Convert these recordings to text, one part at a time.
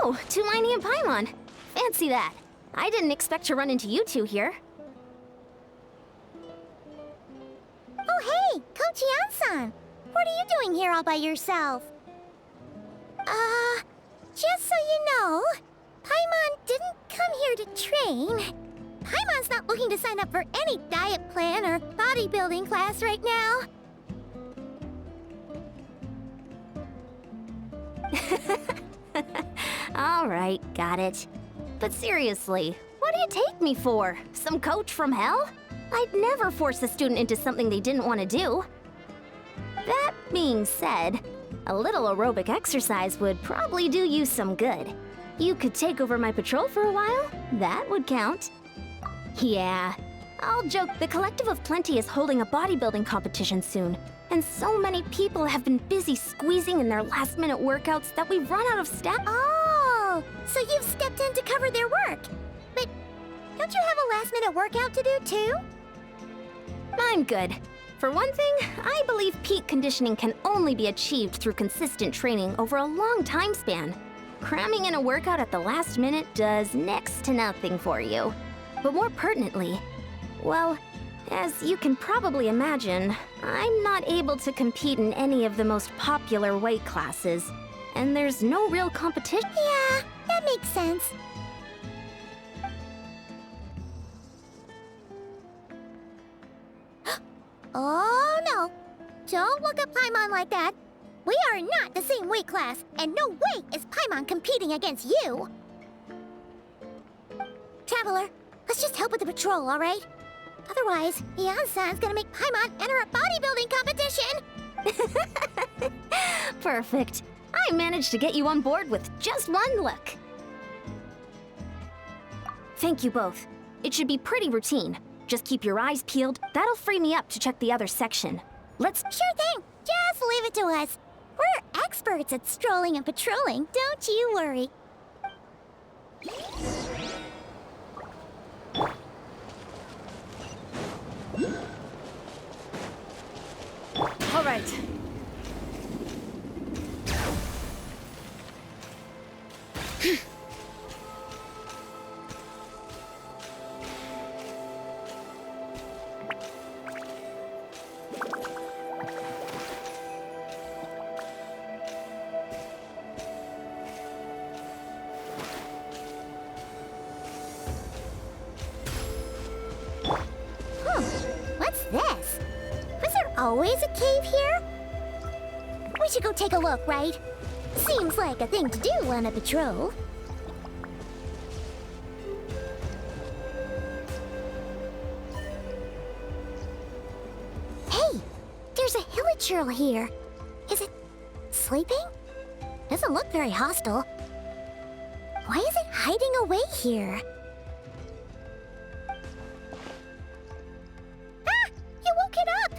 Oh, Tulini and Paimon. Fancy that. I didn't expect to run into you two here. Oh, hey, Coach Yan-san. What are you doing here all by yourself? Just so you know, Paimon didn't come here to train. Paimon's not looking to sign up for any diet plan or bodybuilding class right now. All right, got it. But seriously, what do you take me for? Some coach from hell? I'd never force a student into something they didn't want to do. That being said, a little aerobic exercise would probably do you some good. You could take over my patrol for a while. That would count. Yeah, I'll joke, the Collective of Plenty is holding a bodybuilding competition soon. And so many people have been busy squeezing in their last-minute workouts that we've run out of step. Oh, so you've stepped in to cover their work. But don't you have a last-minute workout to do too? I'm good. For one thing, I believe peak conditioning can only be achieved through consistent training over a long time span. Cramming in a workout at the last minute does next to nothing for you. But more pertinently, well, as you can probably imagine, I'm not able to compete in any of the most popular weight classes, and there's no real competition. Yeah, that makes sense. Oh no! Don't look at Paimon like that. We are not the same weight class, and no way is Paimon competing against you! Traveler, let's just help with the patrol, alright? Otherwise, Yan-san's gonna make Paimon enter a bodybuilding competition! Perfect. I managed to get you on board with just one look. Thank you both. It should be pretty routine. Just keep your eyes peeled. That'll free me up to check the other section. Let's... Sure thing! Just leave it to us. We're experts at strolling and patrolling, don't you worry. All right. What's this? Was there always a cave here? We should go take a look, right? Seems like a thing to do on a patrol. Hey! There's a hilichurl here. Is it sleeping? Doesn't look very hostile. Why is it hiding away here? Ah! You woke it up!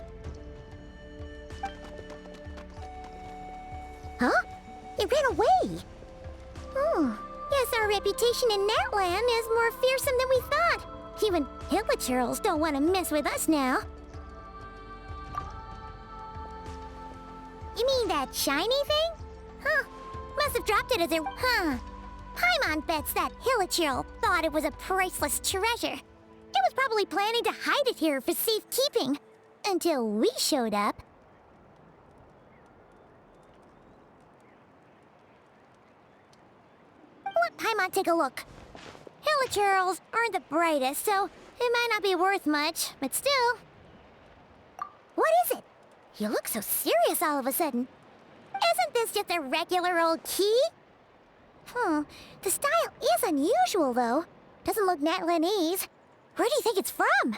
Huh? It ran away! Oh, guess our reputation in Natland is more fearsome than we thought. Even hilichurls don't want to mess with us now. You mean that shiny thing? Huh. Must have dropped it as it... Huh. Paimon bets that hilichurl thought it was a priceless treasure. It was probably planning to hide it here for safekeeping. Until we showed up. Let Paimon take a look. Hilichurls aren't the brightest, so it might not be worth much, but still. What is it? You look so serious all of a sudden. Isn't this just a regular old key? The style is unusual, though. Doesn't look Natlanese. Where do you think it's from?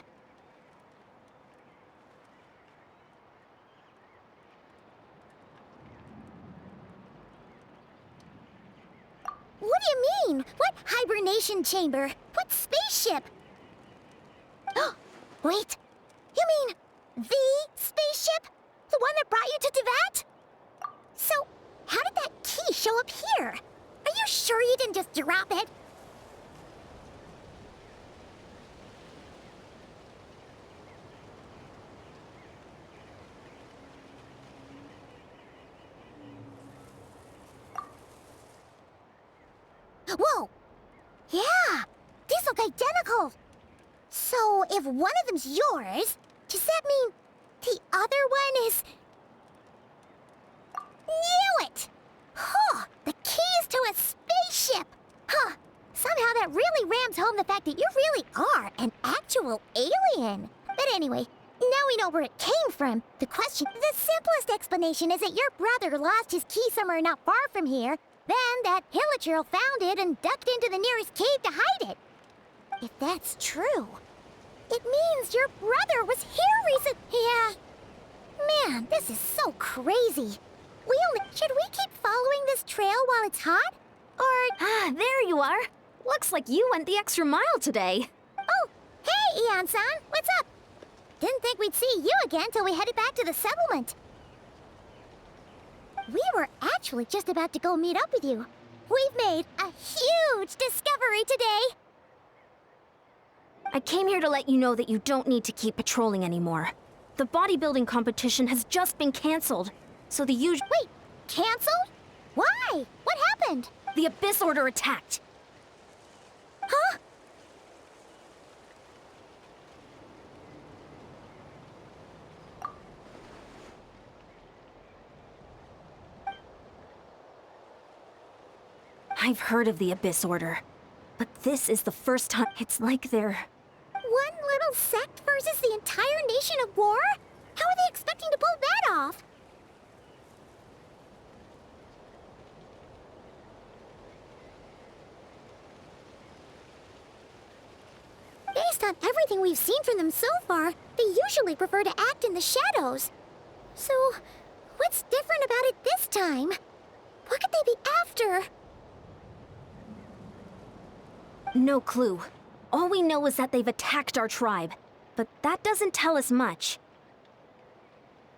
What do you mean? What hibernation chamber? What spaceship? Oh, wait. You mean the spaceship? The one that brought you to Teyvat? So, how did that key show up here? Are you sure you didn't just drop it? Whoa! Yeah! These look identical! So, if one of them's yours, does that mean the other one is... Knew it! Huh! The keys to a spaceship! Huh! Somehow that really rams home the fact that you really are an actual alien. But anyway, now we know where it came from. The simplest explanation is that your brother lost his key somewhere not far from here. Then that Hilichurl found it and ducked into the nearest cave to hide it. If that's true, it means your brother was here Yeah. Man, this is so crazy. Should we keep following this trail while it's hot? Or... Ah, there you are. Looks like you went the extra mile today. Oh, hey, Eon-san, what's up? Didn't think we'd see you again till we headed back to the settlement. We were actually just about to go meet up with you. We've made a huge discovery today. I came here to let you know that you don't need to keep patrolling anymore. The bodybuilding competition has just been canceled, so the usual— Wait, canceled? Why? What happened? The Abyss Order attacked. Huh? I've heard of the Abyss Order, but this is the first time. It's like they're... One little sect versus the entire nation of war? How are they expecting to pull that off? Based on everything we've seen from them so far, they usually prefer to act in the shadows. So, what's different about it this time? What could they be after? No clue. All we know is that they've attacked our tribe, but that doesn't tell us much.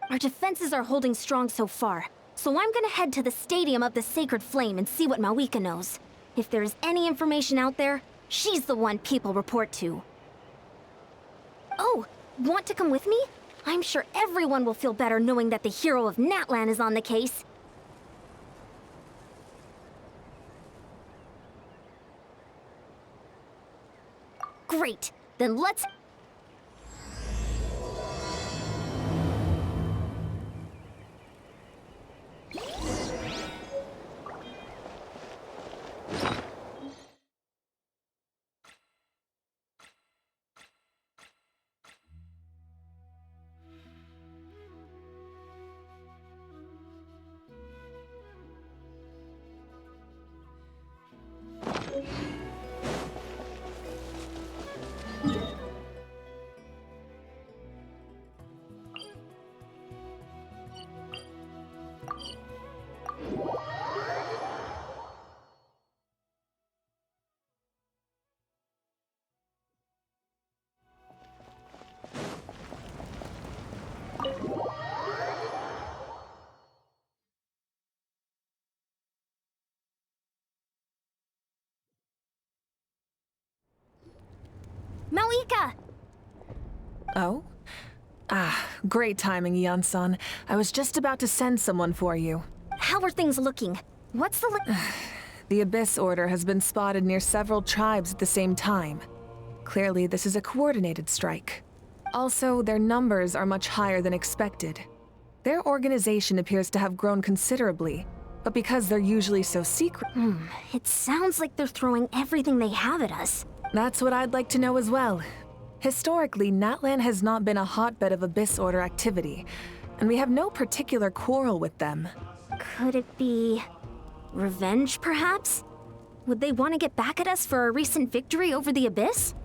Our defenses are holding strong so far, so I'm gonna head to the Stadium of the Sacred Flame and see what Mawika knows. If there's any information out there, she's the one people report to. Oh, want to come with me? I'm sure everyone will feel better knowing that the hero of Natlan is on the case. Great, then let's... Mawika! Oh? Ah, great timing, Eon-san. I was just about to send someone for you. How are things looking? What's the The Abyss Order has been spotted near several tribes at the same time. Clearly, this is a coordinated strike. Also, their numbers are much higher than expected. Their organization appears to have grown considerably, but because they're usually so secret— It sounds like they're throwing everything they have at us. That's what I'd like to know as well. Historically, Natlan has not been a hotbed of Abyss Order activity, and we have no particular quarrel with them. Could it be... revenge, perhaps? Would they want to get back at us for a recent victory over the Abyss?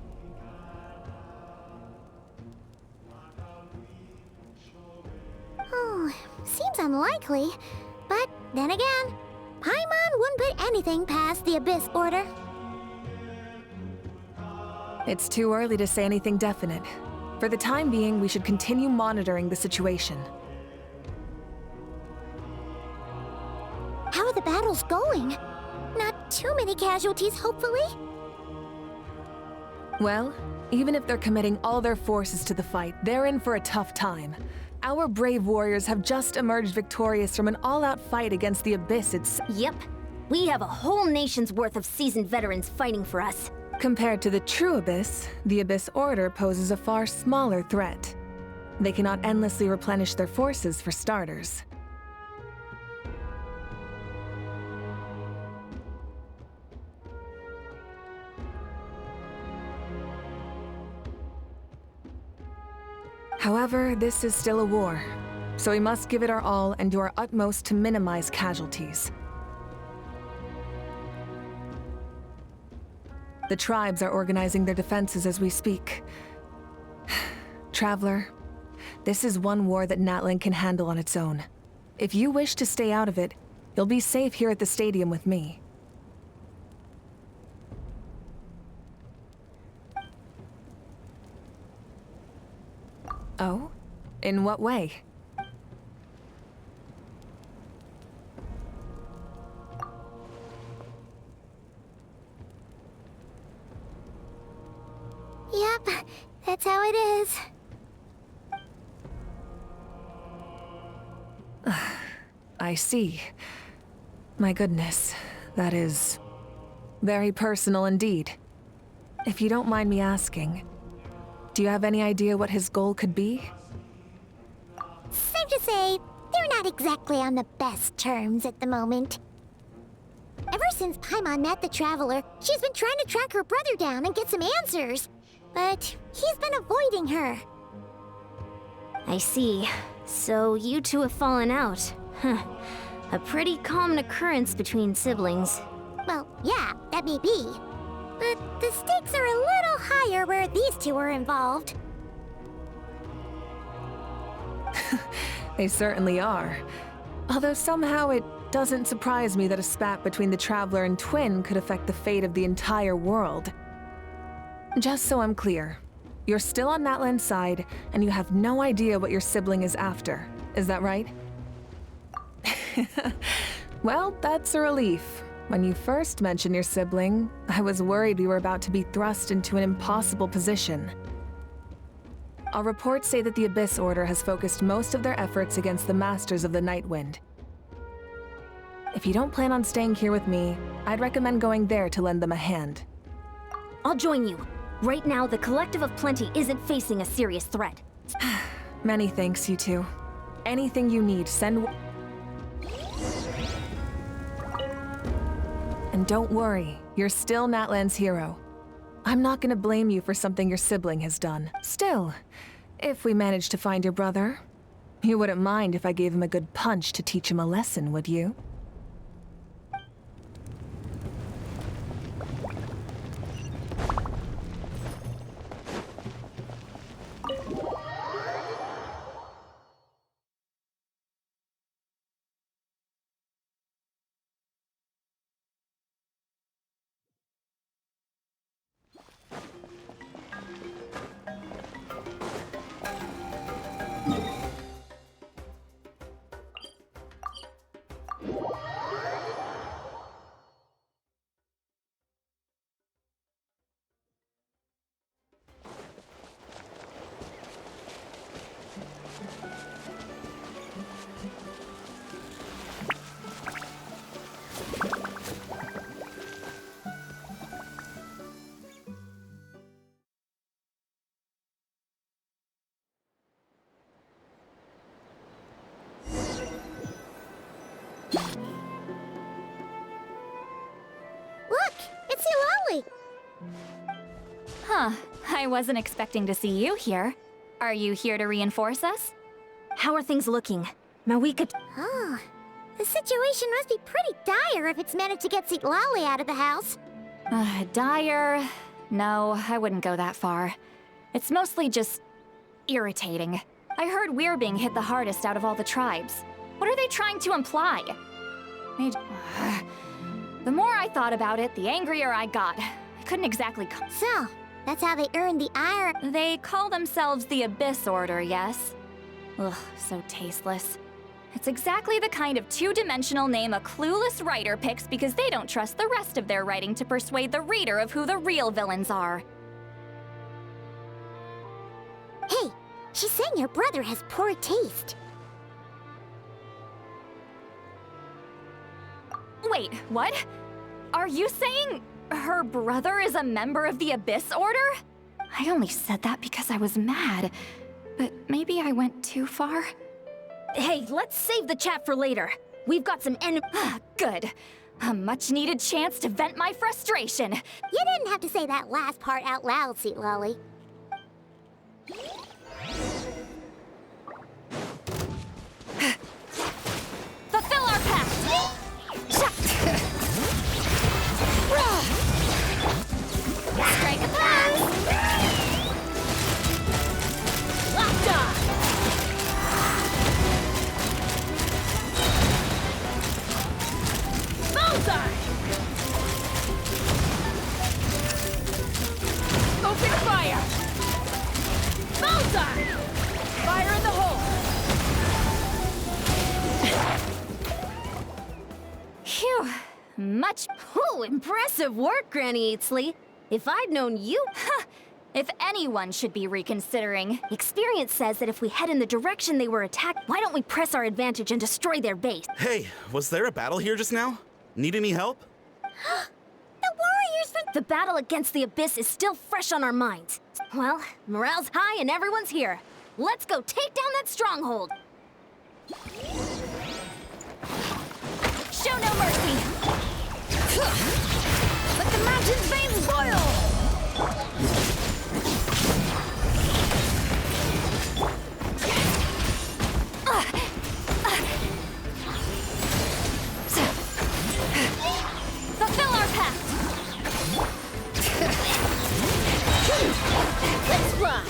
Oh, seems unlikely. But then again, Paimon wouldn't put anything past the Abyss Order. It's too early to say anything definite. For the time being, we should continue monitoring the situation. How are the battles going? Not too many casualties, hopefully? Well, even if they're committing all their forces to the fight, they're in for a tough time. Our brave warriors have just emerged victorious from an all-out fight against the Abyss itself. Yep. We have a whole nation's worth of seasoned veterans fighting for us. Compared to the true Abyss, the Abyss Order poses a far smaller threat. They cannot endlessly replenish their forces for starters. However, this is still a war, so we must give it our all and do our utmost to minimize casualties. The tribes are organizing their defenses as we speak. Traveler, this is one war that Natlan can handle on its own. If you wish to stay out of it, you'll be safe here at the stadium with me. Oh? In what way? Yep, that's how it is. I see. My goodness, that is very personal indeed. If you don't mind me asking, do you have any idea what his goal could be? Safe to say, they're not exactly on the best terms at the moment. Ever since Paimon met the Traveler, she's been trying to track her brother down and get some answers. But he's been avoiding her. I see. So you two have fallen out. Huh. A pretty common occurrence between siblings. Well, yeah, that may be. But the stakes are a little higher where these two are involved. They certainly are. Although somehow it doesn't surprise me that a spat between the Traveler and Twin could affect the fate of the entire world. Just so I'm clear, you're still on Natlan's side, and you have no idea what your sibling is after. Is that right? Well, that's a relief. When you first mentioned your sibling, I was worried we were about to be thrust into an impossible position. Our reports say that the Abyss Order has focused most of their efforts against the Masters of the Nightwind. If you don't plan on staying here with me, I'd recommend going there to lend them a hand. I'll join you. Right now, the Collective of Plenty isn't facing a serious threat. Many thanks, you two. Anything you need, send... And don't worry, you're still Natlan's hero. I'm not gonna blame you for something your sibling has done. Still, if we manage to find your brother, you wouldn't mind if I gave him a good punch to teach him a lesson, would you? Look, it's Eulalie! Huh, I wasn't expecting to see you here. Are you here to reinforce us? How are things looking? Mawika... Oh, the situation must be pretty dire if it's managed to get Eulalie out of the house. Dire? No, I wouldn't go that far. It's mostly just... irritating. I heard we're being hit the hardest out of all the tribes. What are they trying to imply? The more I thought about it, the angrier I got. I couldn't exactly... So, that's how they earned the ire... They call themselves the Abyss Order, yes? Ugh, so tasteless. It's exactly the kind of two-dimensional name a clueless writer picks because they don't trust the rest of their writing to persuade the reader of who the real villains are. Hey, she's saying your brother has poor taste. Wait, what? Are you saying her brother is a member of the Abyss Order? I only said that because I was mad, but maybe I went too far. Hey, let's save the chat for later. We've got some Good. A much-needed chance to vent my frustration. You didn't have to say that last part out loud, Sweet Lolly. Fulfill our pact! Strike a pose! Locked on! Bullseye! Open fire! Bullseye! Fire in the hole! Phew, much. Ooh, impressive work, Granny Eatsley. If I'd known you... If anyone should be reconsidering. Experience says that if we head in the direction they were attacked, why don't we press our advantage and destroy their base? Hey, was there a battle here just now? Need any help? The warriors from... The battle against the Abyss is still fresh on our minds. Well, morale's high and everyone's here. Let's go take down that stronghold. Show no mercy! Let the mountain's veins boil! Fulfill our pact! Let's fly!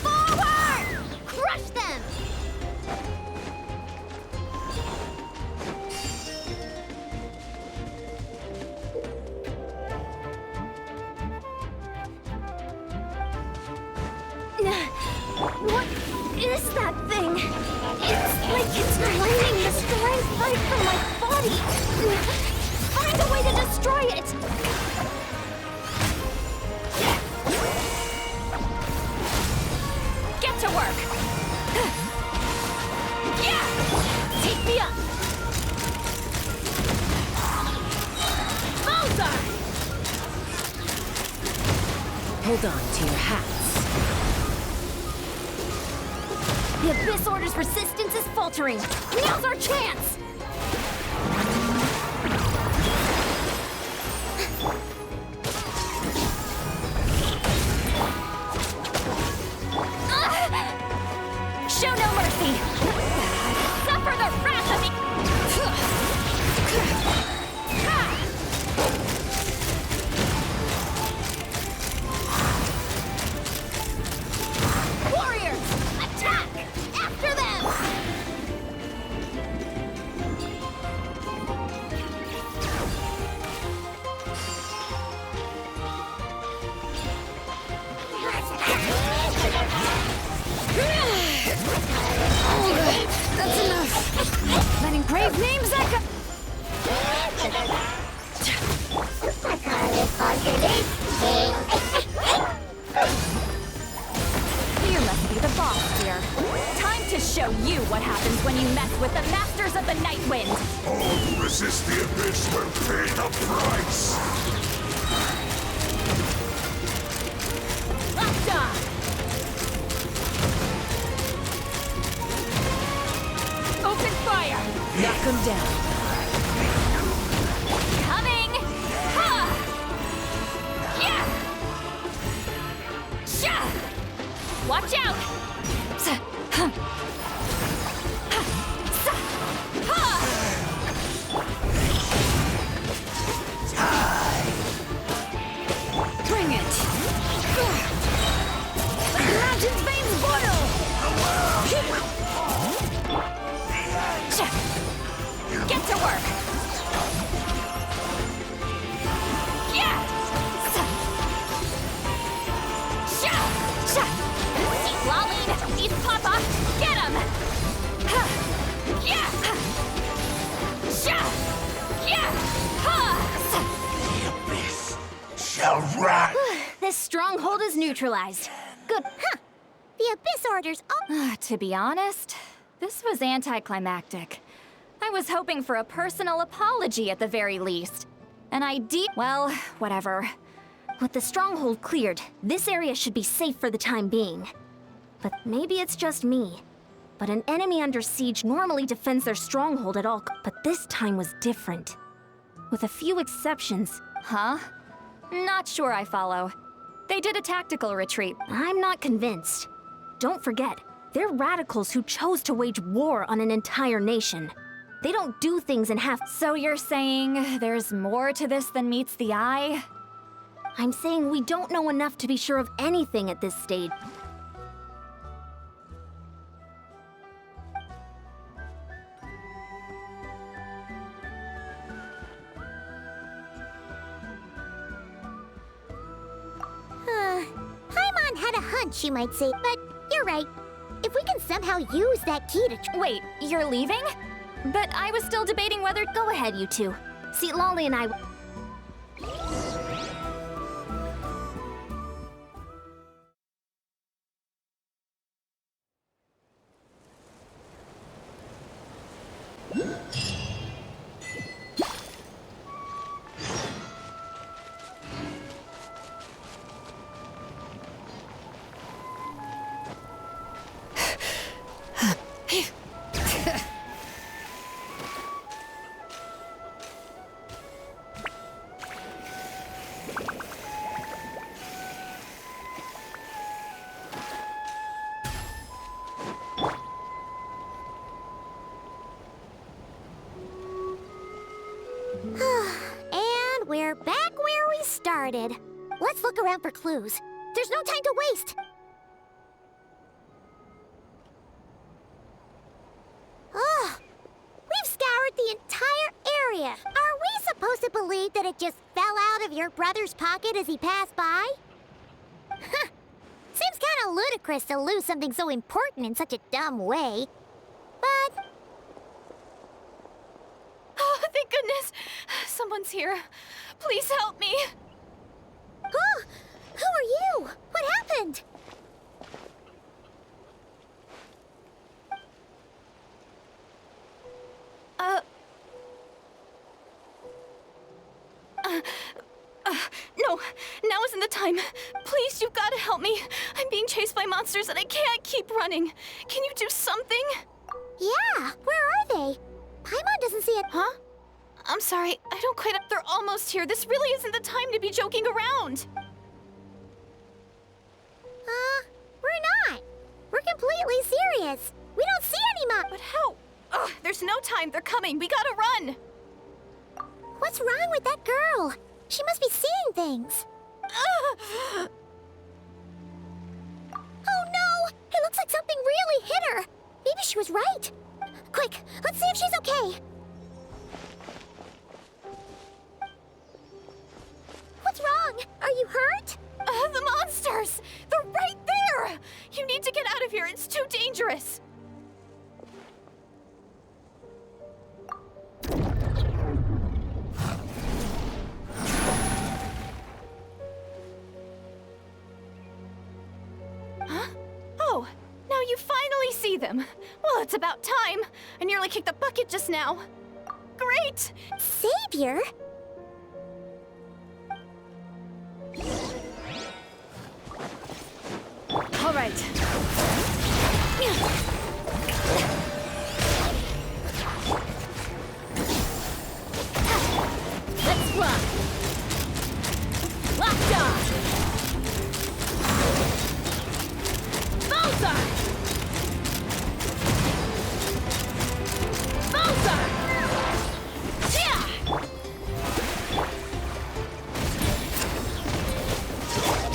Forward! Crush them! What is that thing? It's like it's draining the strength right from my body. Find a way to destroy it! Get to work! Yeah! Take me up! Bullseye! Hold on to your hats. The Abyss Order's resistance is faltering. Now's our chance! Show no mercy! Suffer the wrath of me! Warriors! Attack! After them! That's enough! Letting brave names echo! You must be the boss here. Time to show you what happens when you mess with the Masters of the Night Wind! All who resist the Abyss will pay the price! Locked on! Open fire! Knock them down. Coming! Ha! Yeah! Sha! Watch out! Bring it! Let the mountain's veins boil! Get to work! Yeah! Sha! Sha! See, Lolene! These Papa! Get him! Yeah! Sha! Yeah! Ha! The Abyss shall rise! This stronghold is neutralized. Good. Huh. The Abyss Order's all... To be honest, this was anticlimactic. I was hoping for a personal apology at the very least. An idea. Well, whatever. With the stronghold cleared, this area should be safe for the time being. But maybe it's just me. But an enemy under siege normally defends their stronghold at all, but this time was different. With a few exceptions. Huh? Not sure I follow. They did a tactical retreat. I'm not convinced. Don't forget, they're radicals who chose to wage war on an entire nation. They don't do things in half. So you're saying there's more to this than meets the eye? I'm saying we don't know enough to be sure of anything at this stage. Paimon had a hunch, you might say, but you're right. If we can somehow use that key to Wait, you're leaving? But I was still debating whether. Go ahead, you two. See, Lolly and I... And we're back where we started. Let's look around for clues. There's no time to waste. Ugh. We've scoured the entire area. Are we supposed to believe that it just fell out of your brother's pocket as he passed by? Seems kind of ludicrous to lose something so important in such a dumb way. But Oh, thank goodness! Someone's here. Please help me! oh, who are you? What happened? No, now isn't the time. Please, you've got to help me. I'm being chased by monsters and I can't keep running. Can you do something? Yeah, where are they? Paimon doesn't see it. Huh? I'm sorry, I don't quite... They're almost here. This really isn't the time to be joking around. We're not. We're completely serious. We don't see any But how? Ugh, there's no time. They're coming. We gotta run. What's wrong with that girl? She must be seeing things. Ugh. Oh no! It looks like something really hit her. Maybe she was right. Quick, let's see if she's okay. What's wrong? Are you hurt? The monsters! They're right there! You need to get out of here. It's too dangerous. Huh? Oh, now you finally see them. Well, it's about time. I nearly kicked the bucket just now. Great! Savior? All right. Let's run. Locked on. Bullseye. Bullseye. Yeah.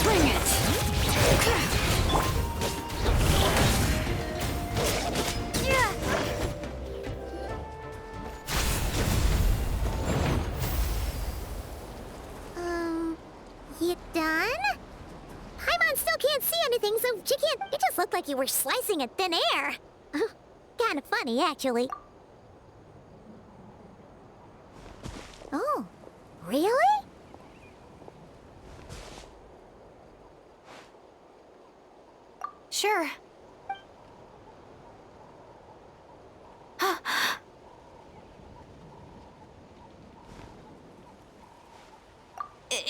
Bring it. You done? Paimon still can't see anything, so she can't... It just looked like you were slicing a thin air. Kind of funny, actually. Oh, really? Sure.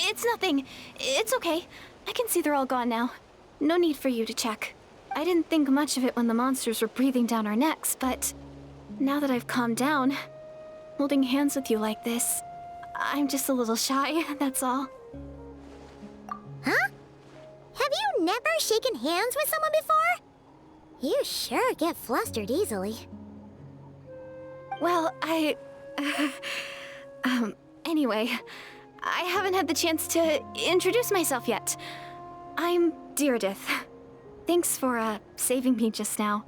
it's nothing. It's okay. I can see they're all gone now. No need for you to check. I didn't think much of it when the monsters were breathing down our necks, but now that I've calmed down, holding hands with you like this, I'm just a little shy, that's all. Huh? Have you never shaken hands with someone before? You sure get flustered easily. Well, anyway, I haven't had the chance to introduce myself yet. I'm Deirdith. Thanks for, saving me just now.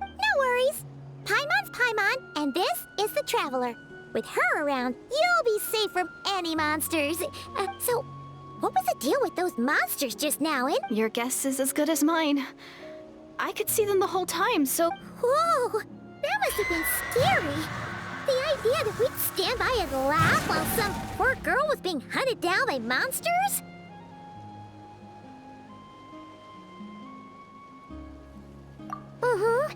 No worries. Paimon's Paimon, and this is the Traveler. With her around, you'll be safe from any monsters. So, what was the deal with those monsters just now, Your guess is as good as mine. I could see them the whole time, so... Whoa! That must have been scary. The idea that we'd stand by and laugh while some poor girl was being hunted down by monsters? Uh-huh.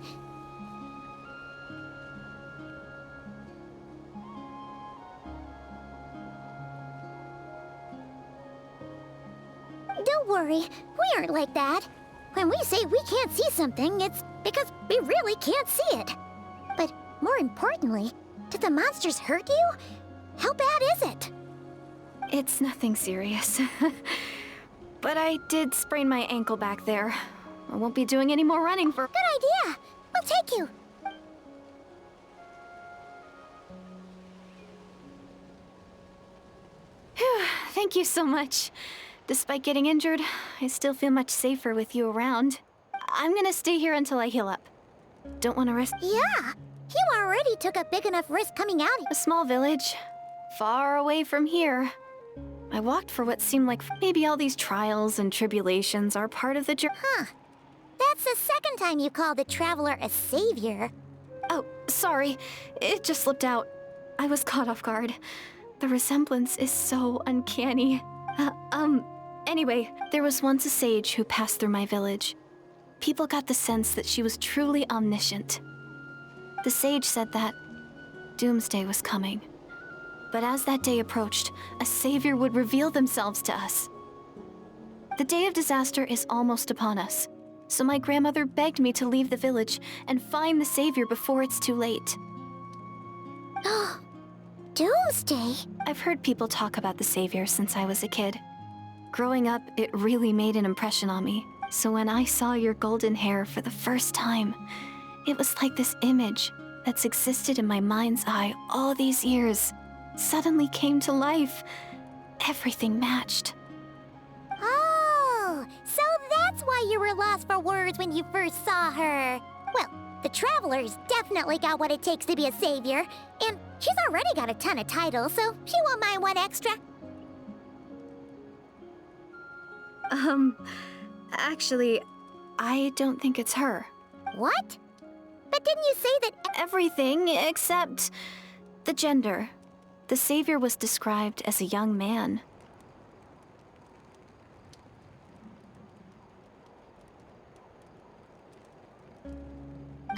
Don't worry, we aren't like that. When we say we can't see something, it's because we really can't see it. But more importantly, did the monsters hurt you? How bad is it? It's nothing serious. But I did sprain my ankle back there. I won't be doing any more running for— Good idea! We'll take you! Phew, thank you so much. Despite getting injured, I still feel much safer with you around. I'm gonna stay here until I heal up. Don't want to risk— Yeah! You already took a big enough risk coming out. A small village, far away from here. I walked for what seemed like maybe all these trials and tribulations are part of the journey. Huh. That's the second time you called the Traveler a savior. Oh, sorry. It just slipped out. I was caught off guard. The resemblance is so uncanny. Anyway, there was once a sage who passed through my village. People got the sense that she was truly omniscient. The sage said that doomsday was coming. But as that day approached, a savior would reveal themselves to us. The day of disaster is almost upon us, so my grandmother begged me to leave the village and find the savior before it's too late. Doomsday? I've heard people talk about the savior since I was a kid. Growing up, it really made an impression on me. So when I saw your golden hair for the first time, it was like this image that's existed in my mind's eye all these years suddenly came to life. Everything matched. Oh, so that's why you were lost for words when you first saw her. Well, the Traveler's definitely got what it takes to be a savior, and she's already got a ton of titles, so she won't mind one extra. Actually, I don't think it's her. What? But didn't you say that— Everything except the gender. The savior was described as a young man.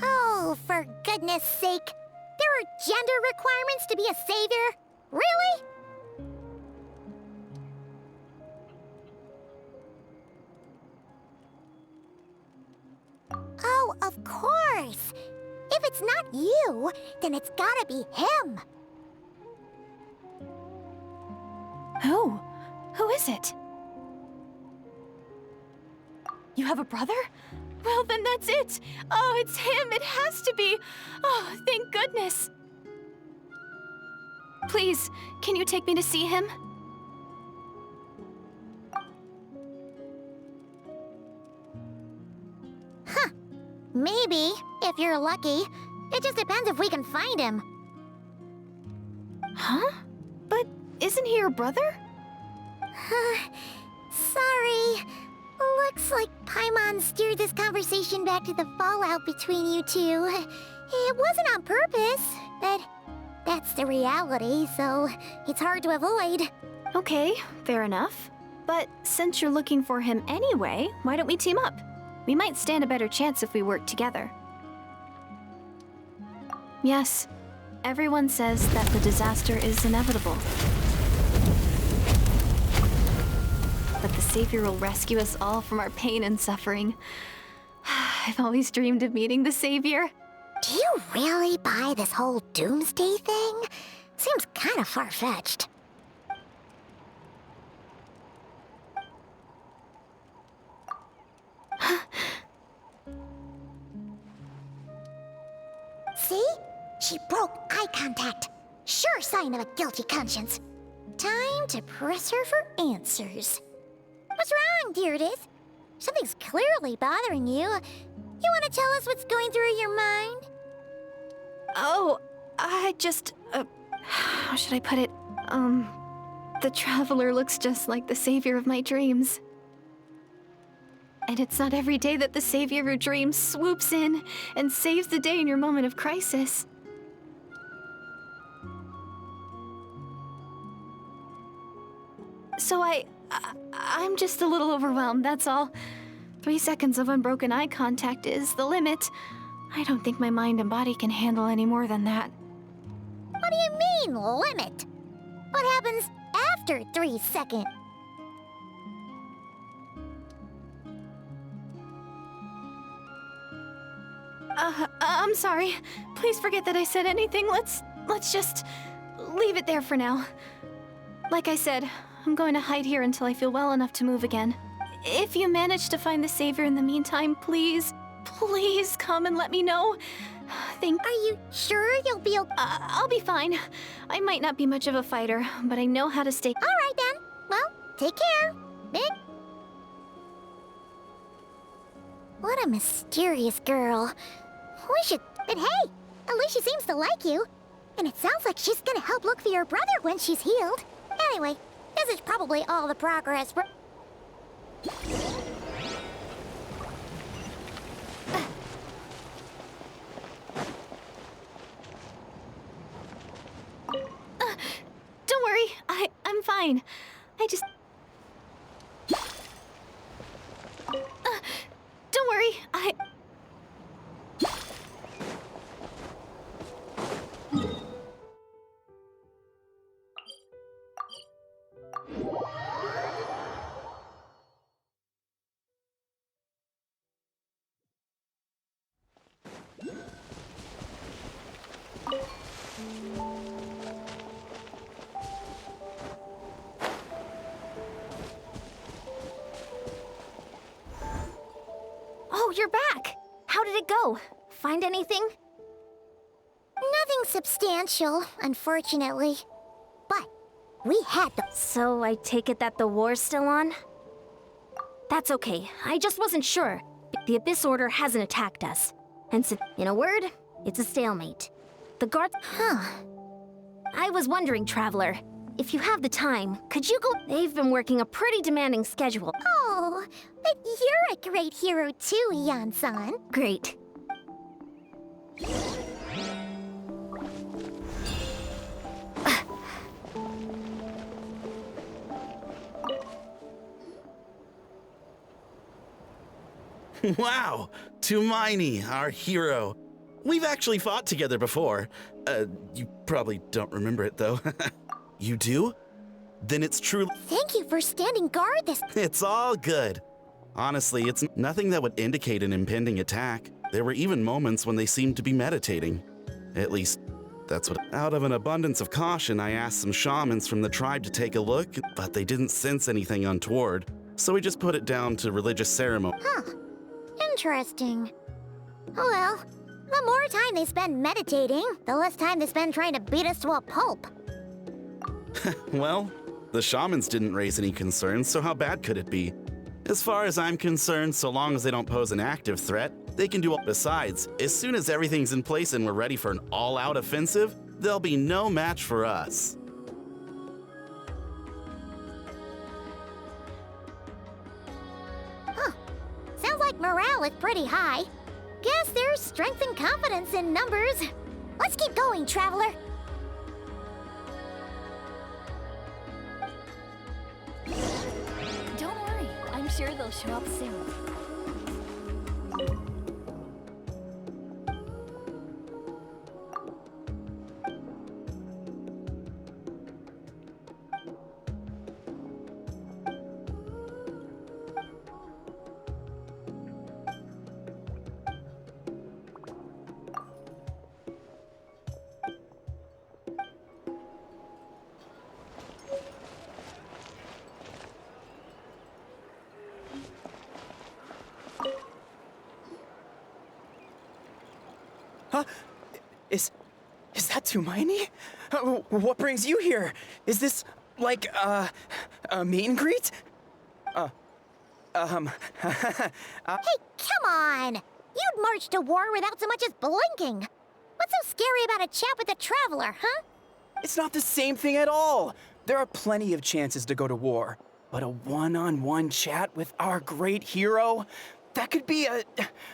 Oh, for goodness sake. There are gender requirements to be a savior? Really? Oh, of course. If it's not you, then it's gotta be him. Who? Who is it? You have a brother? Well, then that's it! Oh, it's him! It has to be! Oh, thank goodness! Please, can you take me to see him? Maybe, if you're lucky. It just depends if we can find him. Huh? But isn't he your brother? Sorry. Looks like Paimon steered this conversation back to the fallout between you two. It wasn't on purpose, but that's the reality, so it's hard to avoid. Okay, fair enough. But since you're looking for him anyway, why don't we team up? We might stand a better chance if we work together. Yes, everyone says that the disaster is inevitable. Savior will rescue us all from our pain and suffering. I've always dreamed of meeting the Savior. Do you really buy this whole doomsday thing? Seems kind of far-fetched. See? She broke eye contact. Sure sign of a guilty conscience. Time to press her for answers. What's wrong, Deirdith? Something's clearly bothering you. You want to tell us what's going through your mind? Oh, I just, how should I put it? The Traveler looks just like the Savior of my dreams. And it's not every day that the Savior of your dreams swoops in and saves the day in your moment of crisis. So I'm just a little overwhelmed, that's all. 3 seconds of unbroken eye contact is the limit. I don't think my mind and body can handle any more than that. What do you mean, limit? What happens after 3 seconds? I'm sorry. Please forget that I said anything. Let's just leave it there for now. Like I said, I'm going to hide here until I feel well enough to move again. If you manage to find the Savior in the meantime, please come and let me know. Are you sure you'll be okay? I'll be fine. I might not be much of a fighter, but I know how to stay. All right then. Well, take care. Big. What a mysterious girl. But hey, at least she seems to like you. And it sounds like she's gonna help look for your brother when she's healed. Anyway, this is probably all the progress we're... Don't worry, I'm fine. I just... don't worry, Oh, you're back! How did it go? Find anything? Nothing substantial, unfortunately. But we had the... So I take it that the war's still on? That's okay. I just wasn't sure. The Abyss Order hasn't attacked us. And so, in a word, it's a stalemate. The guards... Huh. I was wondering, Traveler, if you have the time, could you go... They've been working a pretty demanding schedule. Oh, but you're a great hero too, Yan-san. Great. Wow! Tumaini, our hero. We've actually fought together before. You probably don't remember it, though. You do? Then it's true. Thank you for standing guard this... It's all good. Honestly, it's nothing that would indicate an impending attack. There were even moments when they seemed to be meditating. At least, that's what... Out of an abundance of caution, I asked some shamans from the tribe to take a look, but they didn't sense anything untoward. So we just put it down to religious ceremony. Huh. Interesting. Oh well, the more time they spend meditating, the less time they spend trying to beat us to a pulp. Well, the shamans didn't raise any concerns, so how bad could it be? As far as I'm concerned, so long as they don't pose an active threat, they can do all. Besides, as soon as everything's in place and we're ready for an all-out offensive, there'll be no match for us. Huh. Sounds like morale is pretty high. Guess there's strength and confidence in numbers. Let's keep going, Traveler. Don't worry, I'm sure they'll show up soon. Is that Tumaini? What brings you here? Is this, like, a meet and greet? Hey, come on! You'd march to war without so much as blinking. What's so scary about a chat with a traveler, huh? It's not the same thing at all. There are plenty of chances to go to war, but a one-on-one chat with our great hero? That could be a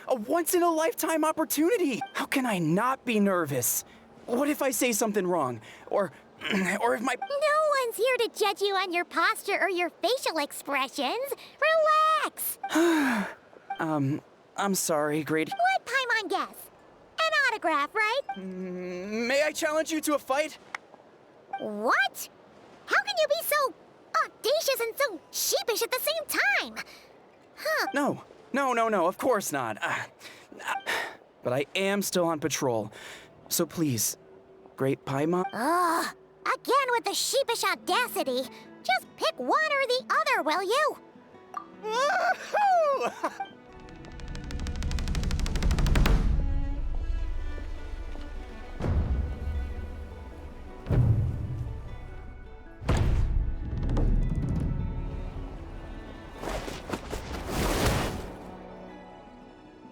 once-in-a-lifetime opportunity. How can I not be nervous? What if I say something wrong? Or if my... No one's here to judge you on your posture or your facial expressions. Relax! I'm sorry, great... Let Paimon guess. An autograph, right? May I challenge you to a fight? What? How can you be so audacious and so sheepish at the same time? Huh. No, of course not. But I am still on patrol. So please, Great Paimon... Ugh. Again with the sheepish audacity. Just pick one or the other, will you? Woohoo!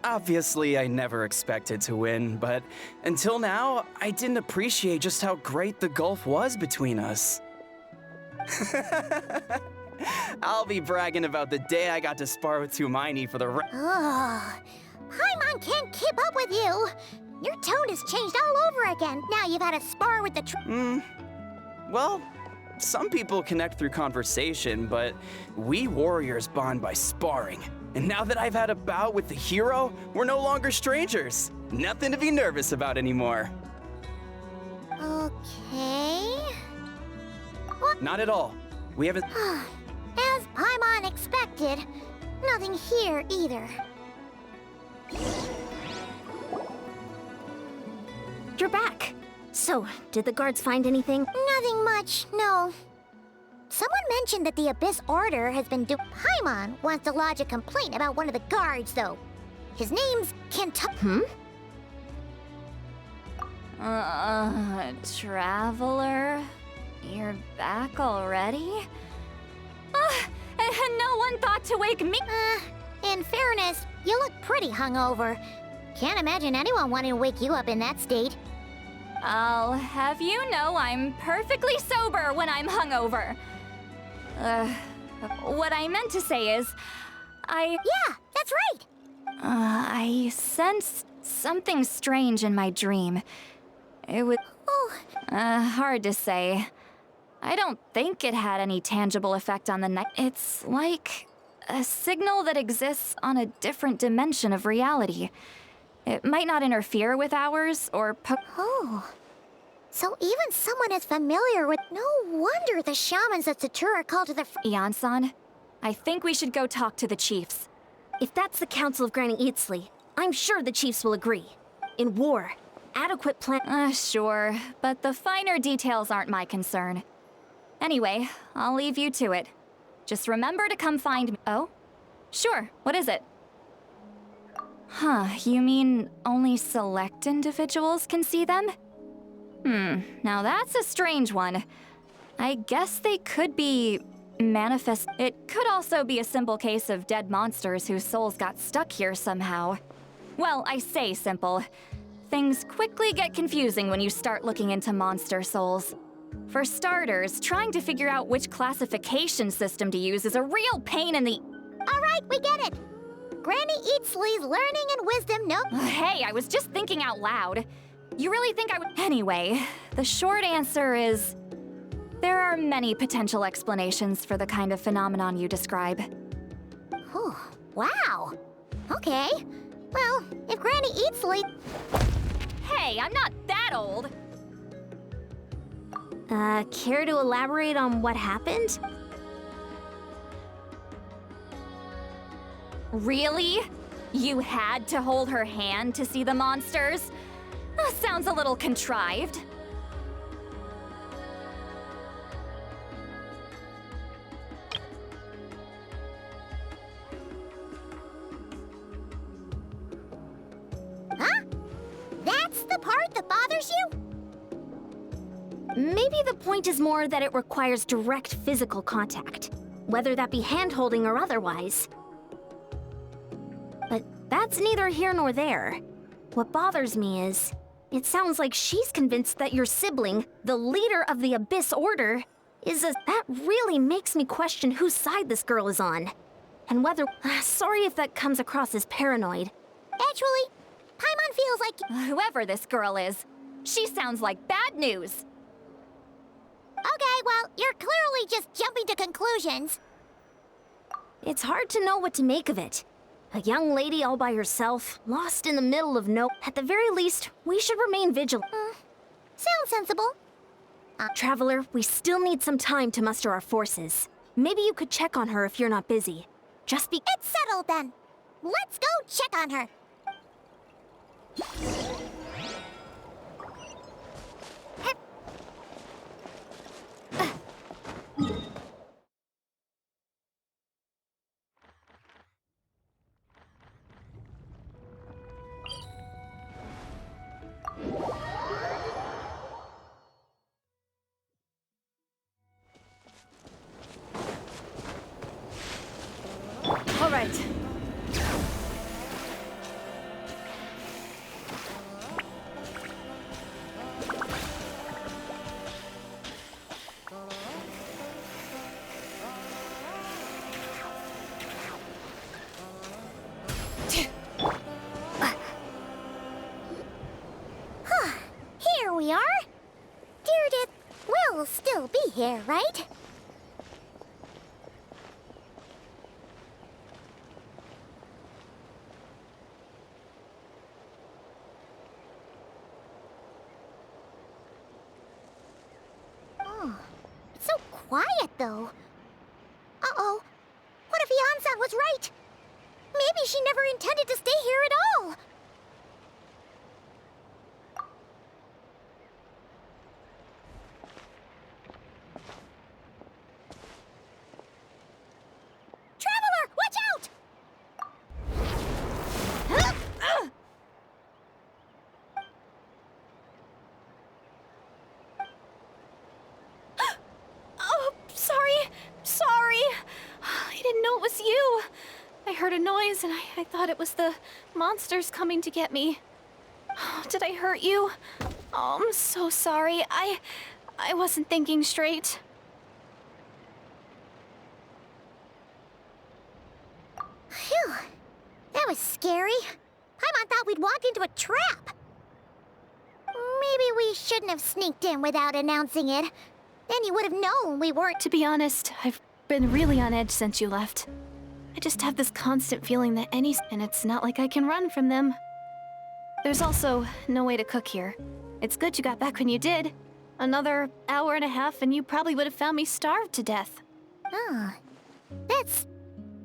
Obviously, I never expected to win, but until now, I didn't appreciate just how great the gulf was between us. I'll be bragging about the day I got to spar with Tumaini for the Ugh. Paimon can't keep up with you. Your tone has changed all over again. Now you've had a spar with the Well, some people connect through conversation, but we warriors bond by sparring. And now that I've had a bout with the hero, we're no longer strangers. Nothing to be nervous about anymore. Okay. Not at all. We haven't... As Paimon expected, nothing here either. You're back. So, did the guards find anything? Nothing much, no. Someone mentioned that the Abyss Order has been Paimon wants to lodge a complaint about one of the guards, though. His name's Traveler? You're back already? And no one thought to wake me. In fairness, you look pretty hungover. Can't imagine anyone wanting to wake you up in that state. I'll have you know I'm perfectly sober when I'm hungover. What I meant to say is, Yeah, that's right! I sensed something strange in my dream. It was... hard to say. I don't think it had any tangible effect on the night. It's like a signal that exists on a different dimension of reality. It might not interfere with ours or So even someone as familiar with... No wonder the shamans at Satura called to the... Ian-san, I think we should go talk to the chiefs. If that's the Council of Granny Eatsley, I'm sure the chiefs will agree. In war, adequate plan... Sure, but the finer details aren't my concern. Anyway, I'll leave you to it. Just remember to come find me. Oh? Sure, what is it? Huh, you mean only select individuals can see them? Now that's a strange one. I guess they could be manifest. It could also be a simple case of dead monsters whose souls got stuck here somehow. Well, I say simple. Things quickly get confusing when you start looking into monster souls. For starters, trying to figure out which classification system to use is a real pain in the... All right, we get it. Granny Eatsley's learning and wisdom, Hey, I was just thinking out loud. You really think I would... Anyway, the short answer is... There are many potential explanations for the kind of phenomenon you describe. Whew, wow. Okay. Well, if Granny Eatsley... Hey, I'm not that old! Care to elaborate on what happened? Really? You had to hold her hand to see the monsters? Sounds a little contrived. Huh? That's the bothers you? Maybe the point is more that it requires direct physical contact, whether that be hand-holding or otherwise. But that's neither here nor there. What bothers me is, it sounds like she's convinced that your sibling, the leader of the Abyss Order, That really makes me question whose side this girl is on. And whether... sorry if that comes across as paranoid. Actually, Paimon feels like... Whoever this girl is, she sounds like bad news. Okay, well, you're clearly just jumping to conclusions. It's hard to know what to make of it. A young lady all by herself, lost in the middle of no... At the very least, we should remain vigilant. Sounds sensible. Traveler, we still need some time to muster our forces. Maybe you could check on her if you're not busy. It's settled then. Let's go check on her. All right. Here we are. Deirdre will still be here, right? It's so quiet, though. Uh-oh. What if Yansan was right? Maybe she never intended to stay here at all. Traveler, watch out! Oh, sorry. I didn't know it was you. I heard a noise and I thought it was the monsters coming to get me. Oh, did I hurt you? Oh, I'm so sorry. I wasn't thinking straight. Phew. That was scary. Paimon thought we'd walked into a trap. Maybe we shouldn't have sneaked in without announcing it. Then you would have known we weren't... To be honest, I've been really on edge since you left. I just have this constant feeling that and it's not like I can run from them. There's also no way to cook here. It's good you got back when you did. Another hour and a half and you probably would have found me starved to death. That's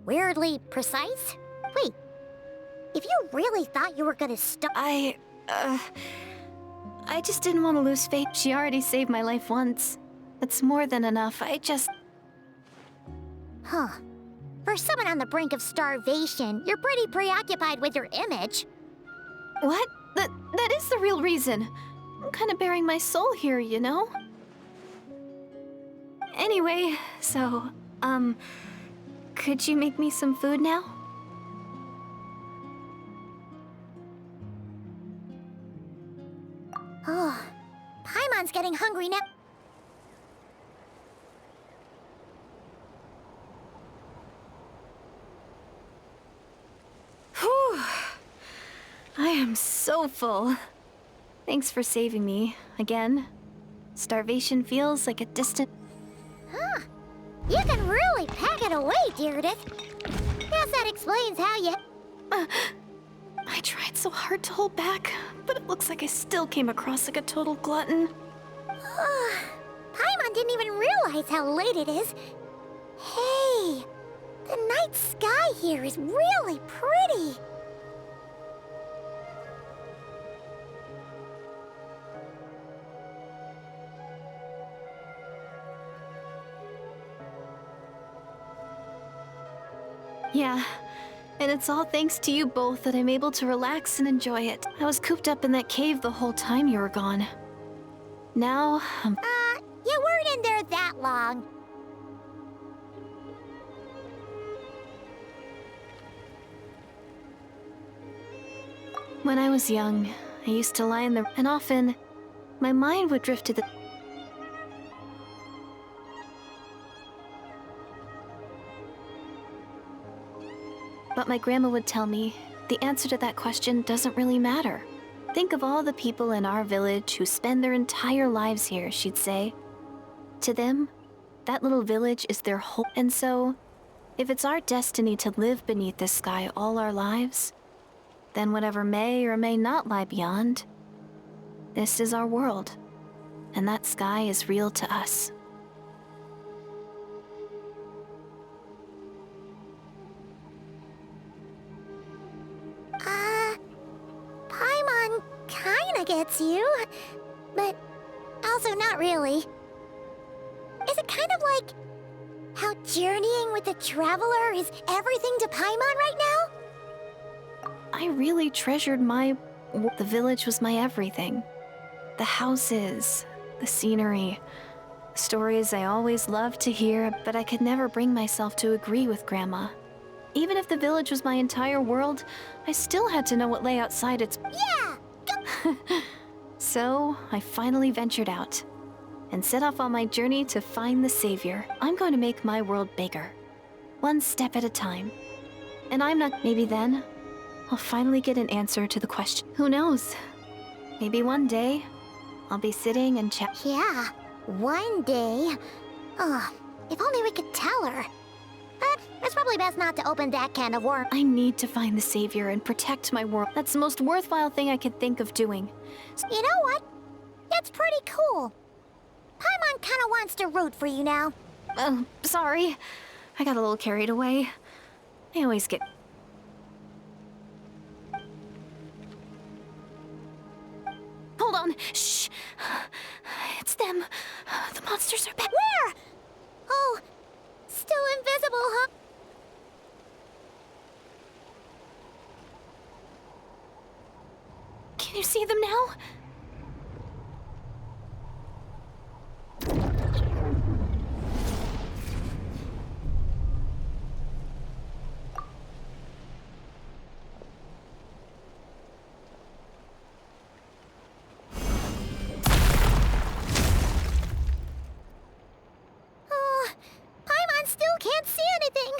weirdly precise. Wait, if you really thought you were gonna stop... I just didn't want to lose faith. She already saved my life once. That's more than enough. Huh. For someone on the brink of starvation, you're pretty preoccupied with your image. What? That is the real reason. I'm kind of bearing my soul here, you know? Anyway, so, could you make me some food now? Oh, Paimon's getting hungry now. Whew. I am so full. Thanks for saving me, again. Starvation feels like a distant... Huh. You can really pack it away, Deirdre. Guess that explains how you... I tried so hard to hold back, but it looks like I still came across like a total glutton. Paimon didn't even realize how late it is. Hey, the night sky here is really pretty. Yeah, And it's all thanks to you both that I'm able to relax and enjoy it. I was cooped up in that cave the whole time you were gone. Now, You weren't in there that long. when I was young, I used to lie in the... and often, my mind would drift to the... But my grandma would tell me, the answer to that question doesn't really matter. Think of all the people in our village who spend their entire lives here, she'd say. To them, that little village is their home. And so, if it's our destiny to live beneath this sky all our lives, then whatever may or may not lie beyond, this is our world. And that sky is real to us. Paimon kinda gets you, but also not really. Is it kind of like how journeying with the Traveler is everything to Paimon right now? I really treasured the village was my everything. The houses, the scenery, stories I always loved to hear, but I could never bring myself to agree with Grandma. Even if the village was my entire world, I still had to know what lay outside its... Yeah! So, I finally ventured out and set off on my journey to find the Savior. I'm going to make my world bigger, one step at a time. And I'm not... Maybe then, I'll finally get an answer to the question. Who knows? Maybe one day, I'll be sitting and chat... Yeah, one day. Oh, if only we could tell her. But it's probably best not to open that can of worms. I need to find the Savior and protect my world. That's the most worthwhile thing I could think of doing. You know what? It's pretty cool. Paimon kinda wants to root for you now. Sorry. I got a little carried away. I always get... Hold on. Shh. It's them. The monsters are back. Where? Oh, still invisible, huh? Can you see them now? Oh, Paimon still can't see anything.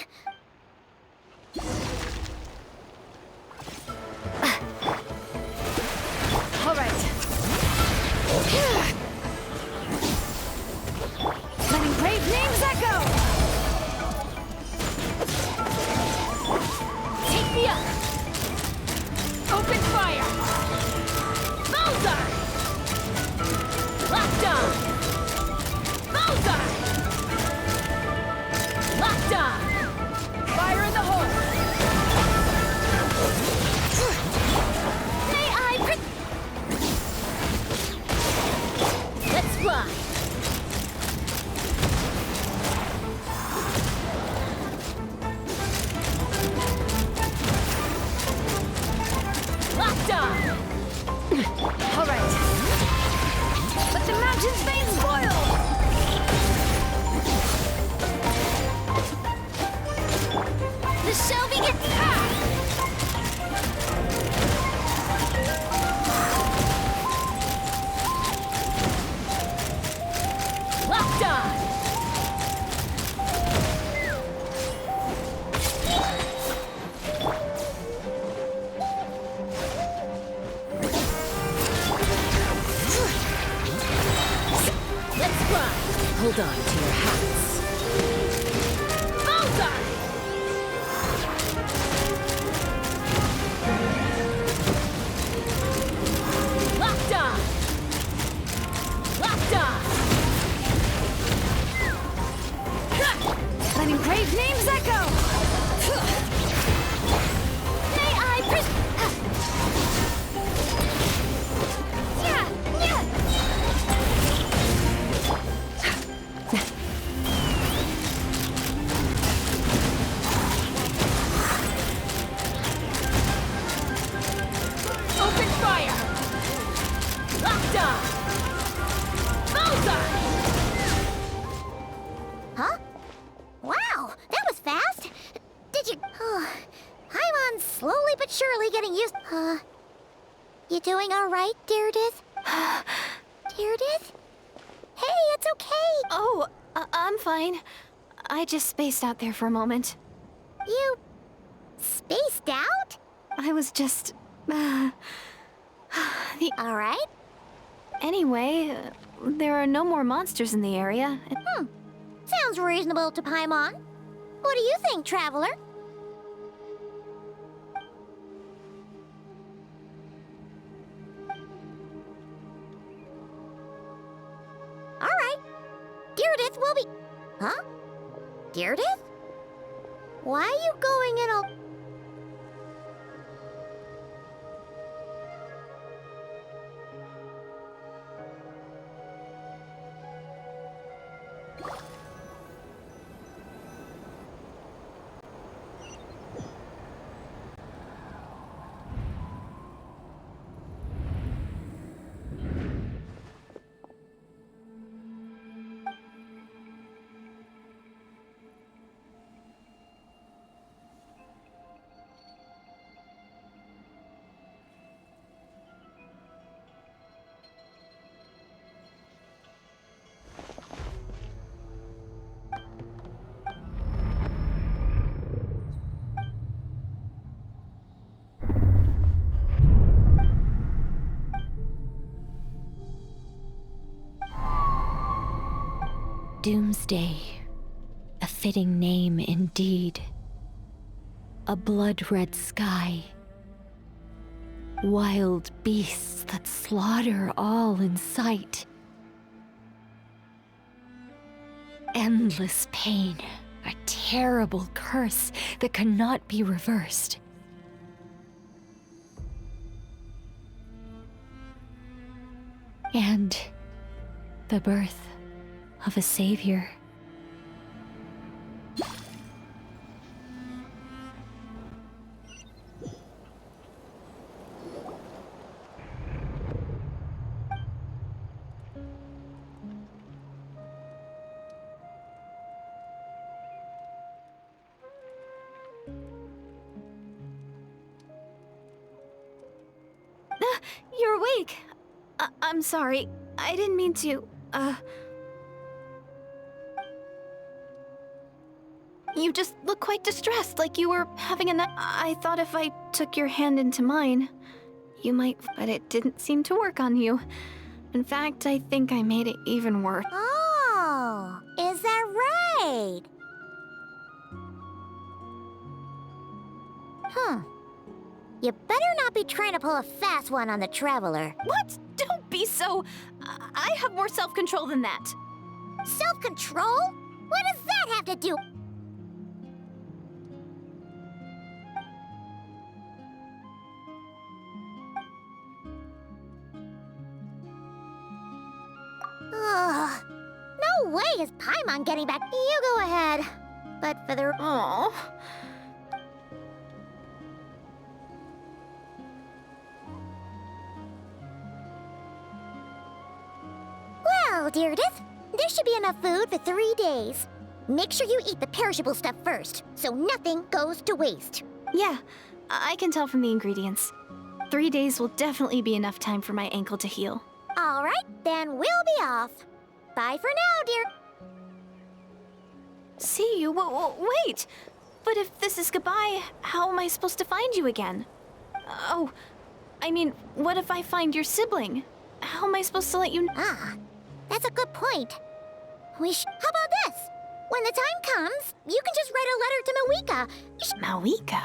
All right. Letting brave names echo! Take me up! Open fire! Bullseye! Locked on! Bullseye! Locked on! Fire in the hole! May I Let's fly! Locked on! All right. Let the mountain's veins boil! The shall begin! Locked on! Let's fly! Hold on to your hats. Bullseye! Locked on! Locked on! Letting brave names echo! May I You doing alright, Deirdith? Deirdith? Hey, it's okay! Oh, I'm fine. I just spaced out there for a moment. You... spaced out? I was just... Alright. Anyway, there are no more monsters in the area. Sounds reasonable to Paimon. What do you think, Traveler? Alright. Deirdith will be... Huh? Deirdith? Why are you going in all... Doomsday. A fitting name indeed. A blood-red sky. Wild beasts that slaughter all in sight. Endless pain. A terrible curse that cannot be reversed. And the birth of a savior. You're awake. I'm sorry. I didn't mean to, You just look quite distressed, like you were having I thought if I took your hand into mine, you might... But it didn't seem to work on you. In fact, I think I made it even worse. Oh, is that right? You better not be trying to pull a fast one on the Traveler. What? Don't be so... I have more self-control than that. Self-control? What does that have to do? Ugh. No way is Paimon getting back. You go ahead. But for the... Aww. Well, Deirdith, there should be enough food for 3 days. Make sure you eat the perishable stuff first, so nothing goes to waste. Yeah, I can tell from the ingredients. 3 days will definitely be enough time for my ankle to heal. All right, then we'll be off. Bye for now, dear. See you? Wait! But if this is goodbye, how am I supposed to find you again? Oh, I mean, what if I find your sibling? How am I supposed to let you know? Ah, that's a good point. How about this? When the time comes, you can just write a letter to Mawika. Mawika?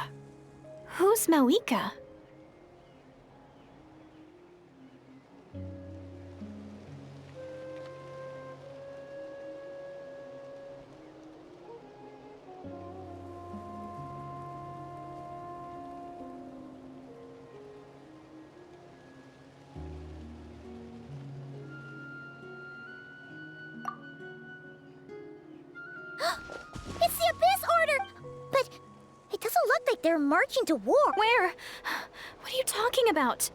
Who's Mawika? It's the Abyss Order! But it doesn't look like they're marching to war. Where? What are you talking about?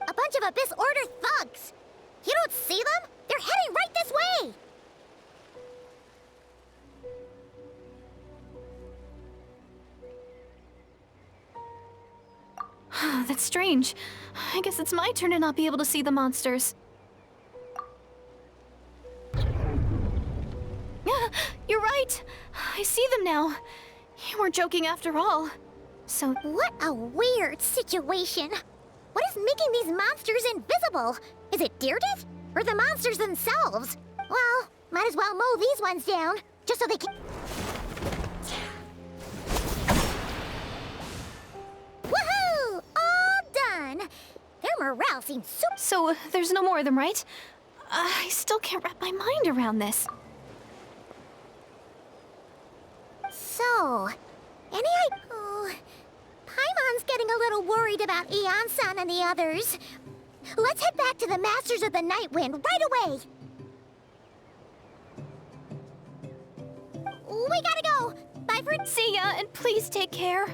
A bunch of Abyss Order thugs. You don't see them? They're heading right this way. That's strange. I guess it's my turn to not be able to see the monsters. You're right. I see them now. You weren't joking after all. So, What a weird situation. What is making these monsters invisible? Is it Deerdet? Or the monsters themselves? Well, might as well mow these ones down, just so they can... Woohoo! All done! Their morale seems super... so there's no more of them, right? I still can't wrap my mind around this. So, oh, Paimon's getting a little worried about Eon-san and the others. Let's head back to the Masters of the Night Wind right away. We gotta go. Bye for... See ya, and please take care.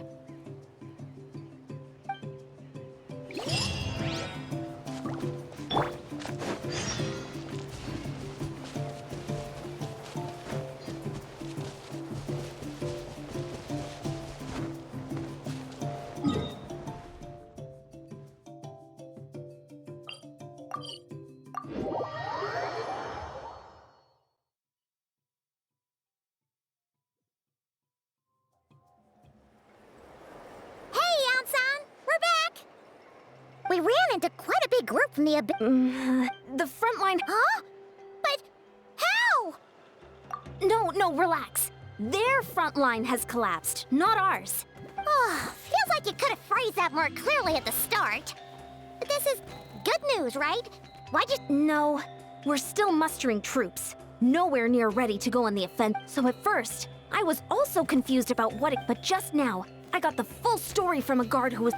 We ran into quite a big group from the The front line. Huh? But how? No, relax. Their front line has collapsed, not ours. Oh, feels like you could have phrased that more clearly at the start. But this is good news, right? Why'd you... No, we're still mustering troops. Nowhere near ready to go on the offense. So at first, I was also confused about what it... But just now, I got the full story from a guard who was...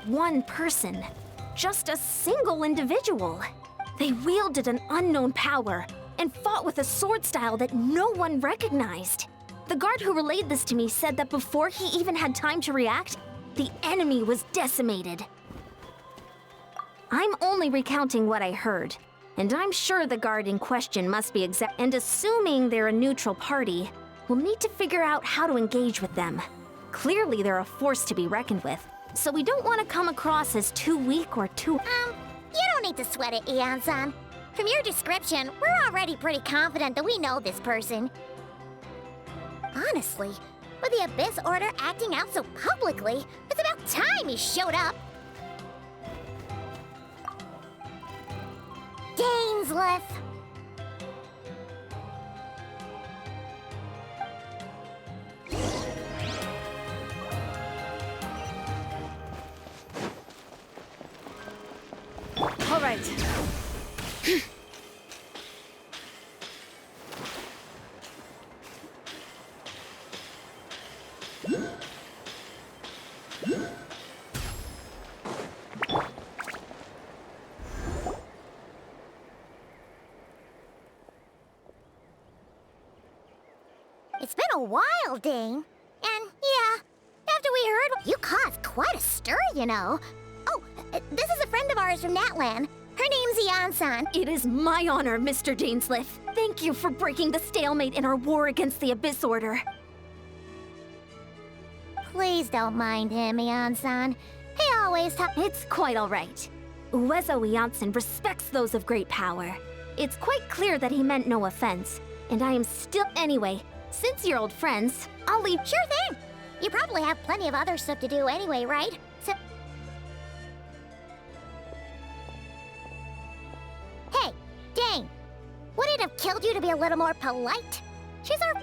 one person. Just a single individual. They wielded an unknown power and fought with a sword style that no one recognized. The guard who relayed this to me said that before he even had time to react, the enemy was decimated. I'm only recounting what I heard, and I'm sure the guard in question must be and assuming they're a neutral party, we'll need to figure out how to engage with them. Clearly they're a force to be reckoned with, so we don't want to come across as too weak or too... You don't need to sweat it, Eon-san. From your description, we're already pretty confident that we know this person. Honestly, with the Abyss Order acting out so publicly, it's about time he showed up. Dainsleif! All right. It's been a while, Dane. And yeah, after we heard, you caused quite a stir, you know. Oh, this is a friend of ours from Natlan. Her name's Eon-san. It is my honor, Mr. Dainsleif. Thank you for breaking the stalemate in our war against the Abyss Order. Please don't mind him, Eon-san. He always It's quite all right. Uezo Eonson respects those of great power. It's quite clear that he meant no offense, and I am still... Anyway, since you're old friends, I'll leave... Sure thing. You probably have plenty of other stuff to do anyway, right? So... Hey, Dane. Would it have killed you to be a little more polite? She's our...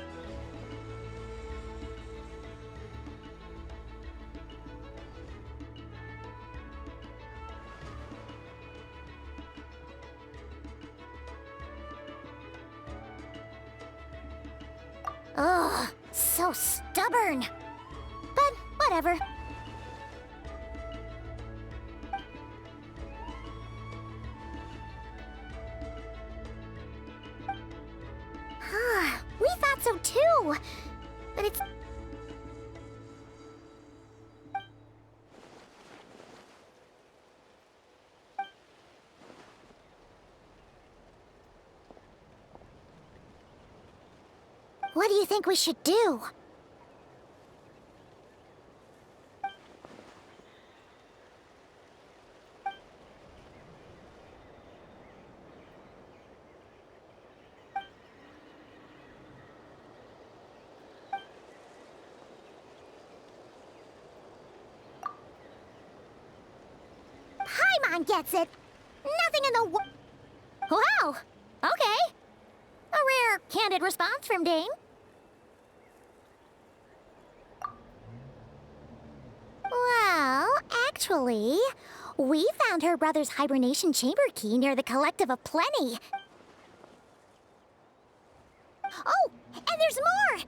Ugh, so stubborn. But whatever. We thought so too. But it's... What do you think we should do? Paimon gets it. Nothing in the Wow! Okay. A rare, candid response from Dane. Well, actually, we found her brother's hibernation chamber key near the Collective of Plenty. Oh, and there's more!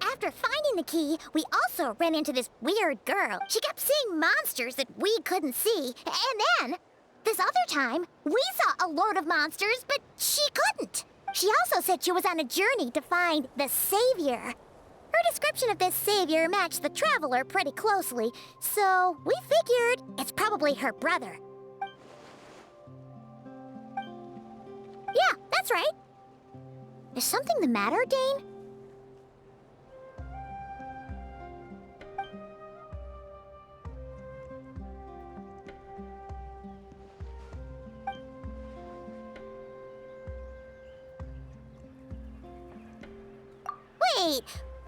After finding the key, we also ran into this weird girl. She kept seeing monsters that we couldn't see. And then, this other time, we saw a load of monsters, but she couldn't. She also said she was on a journey to find the Savior. Her description of this Savior matched the Traveler pretty closely, so we figured it's probably her brother. Yeah, that's right. Is something the matter, Dane? Wait,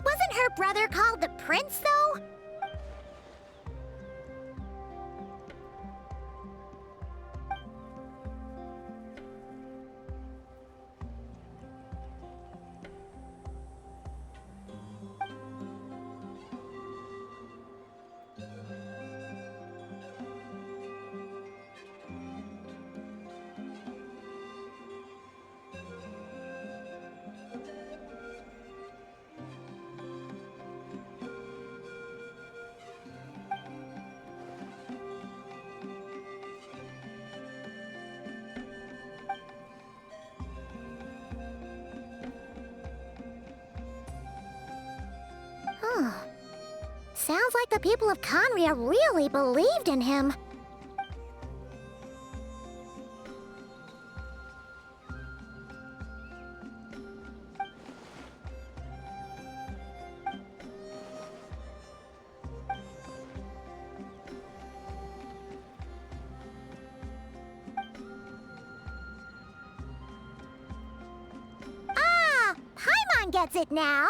wasn't her brother called the Prince, though? Sounds like the people of Conria really believed in him. Ah, Paimon gets it now.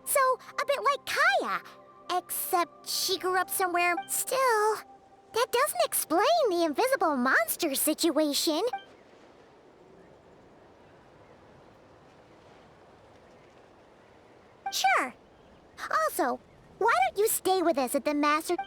So, a bit like Kaya. Except she grew up somewhere. Still, that doesn't explain the invisible monster situation. Sure. Also, why don't you stay with us at the Master...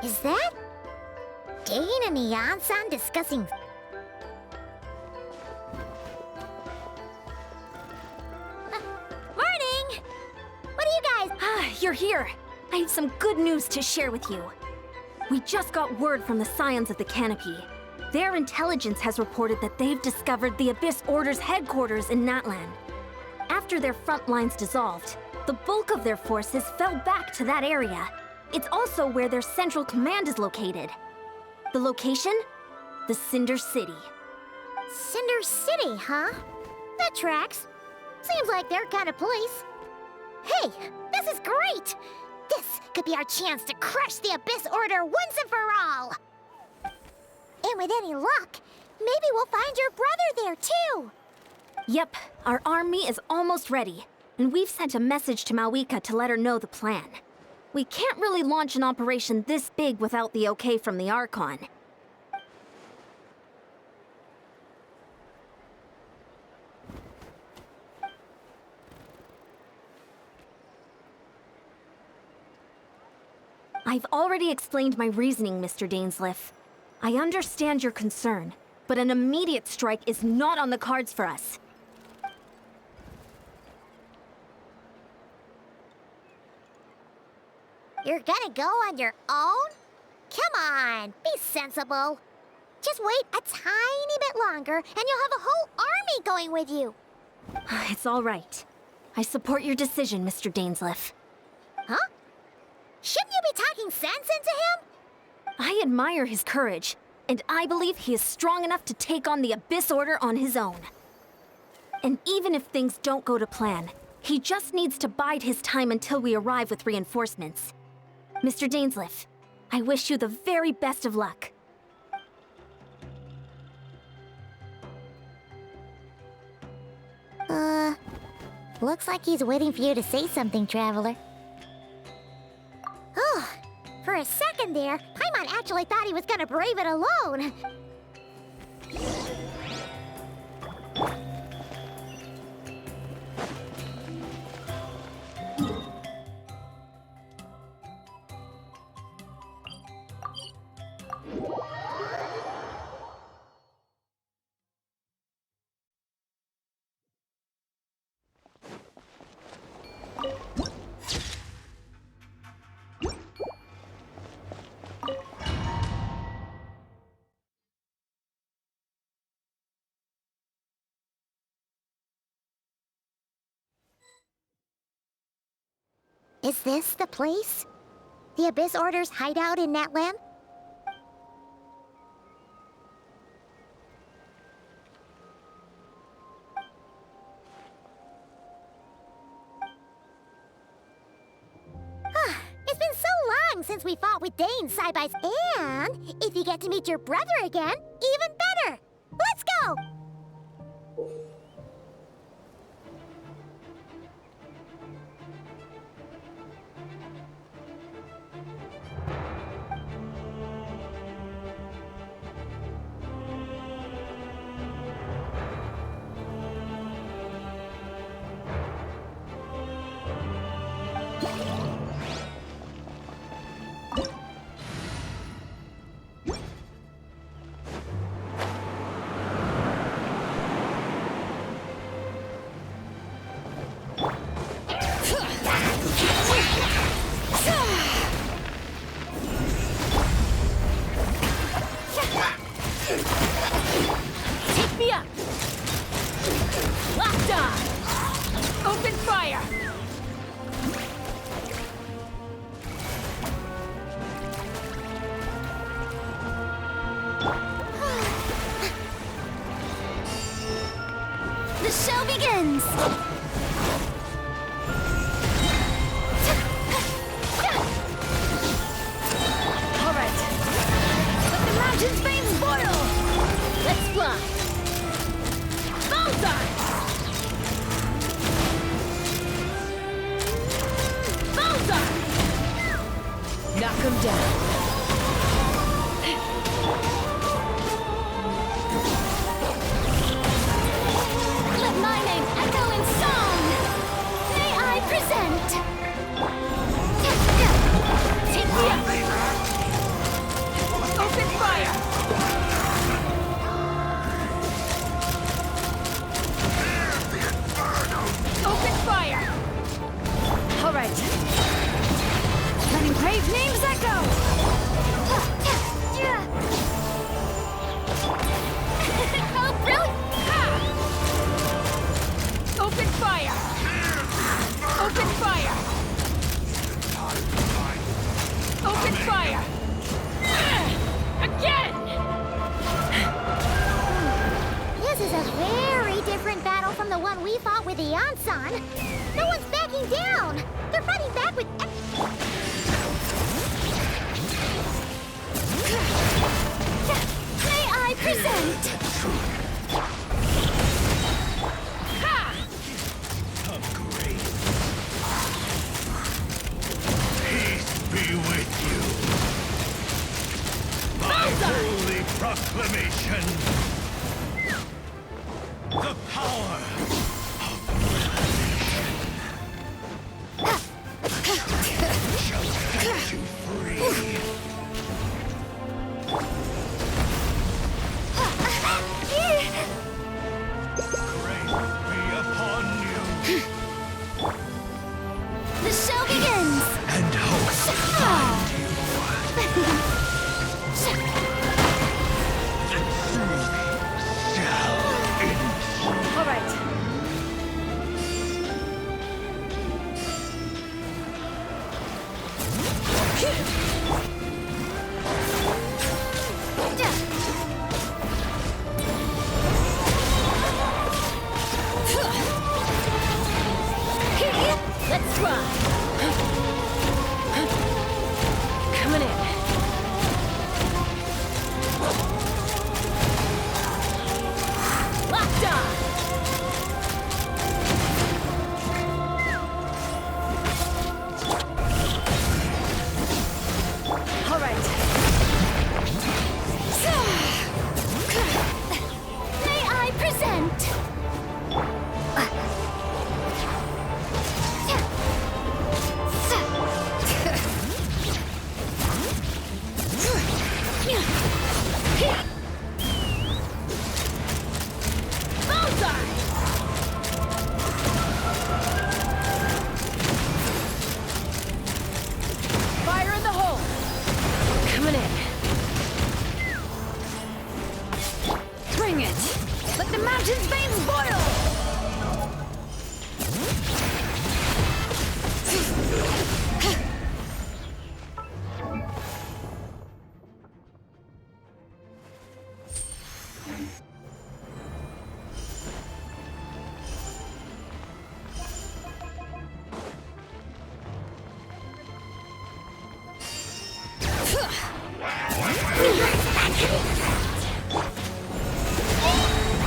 Is that Dane and Ian-san discussing... Morning! What are you guys... Ah, you're here. I have some good news to share with you. We just got word from the Scions of the Canopy. Their intelligence has reported that they've discovered the Abyss Order's headquarters in Natlan. After their front lines dissolved, the bulk of their forces fell back to that area. It's also where their central command is located. The location? The Cinder City. Cinder City, huh? That tracks. Seems like their kind of place. Hey, this is great! This could be our chance to crush the Abyss Order once and for all! And with any luck, maybe we'll find your brother there too! Yep, our army is almost ready, and we've sent a message to Mawika to let her know the plan. We can't really launch an operation this big without the okay from the Archon. I've already explained my reasoning, Mr. Dainsleif. I understand your concern, but an immediate strike is not on the cards for us. You're gonna go on your own? Come on, be sensible. Just wait a tiny bit longer, and you'll have a whole army going with you. It's all right. I support your decision, Mr. Dainsleif. Huh? Shouldn't you be talking sense into him? I admire his courage, and I believe he is strong enough to take on the Abyss Order on his own. And even if things don't go to plan, he just needs to bide his time until we arrive with reinforcements. Mr. Dainsleif, I wish you the very best of luck. Looks like he's waiting for you to say something, Traveler. Oh, for a second there, Paimon actually thought he was gonna brave it alone. Is this the place? The Abyss Order's hideout in Natlan? It's been so long since we fought with Dane side by side. And if you get to meet your brother again, even better! Let's go! Take me up! Locked on! Open fire! The show begins! All right. Let the mountain's veins boil! Let's fly! Bullseye! Bullseye! Knock him down. Let my name echo in song! May I present? Take me up! Open fire! Open fire! All right. Letting brave names echo! Oh, brilliant! Open fire! Open fire! Open fire! Again! This is a very different battle from the one we we fought with the Ansan. No one's backing down. They're fighting back with... May I present? Peace be with you. By holy proclamation, the power of revelation shall set you free. Grace be upon you. The show begins! And hope find you. The truth shall endure. All right. Let's try! Coming in. Locked on! All right. May I present? Fire in the hole. Coming in. Bring it. Let the mountain's veins boil.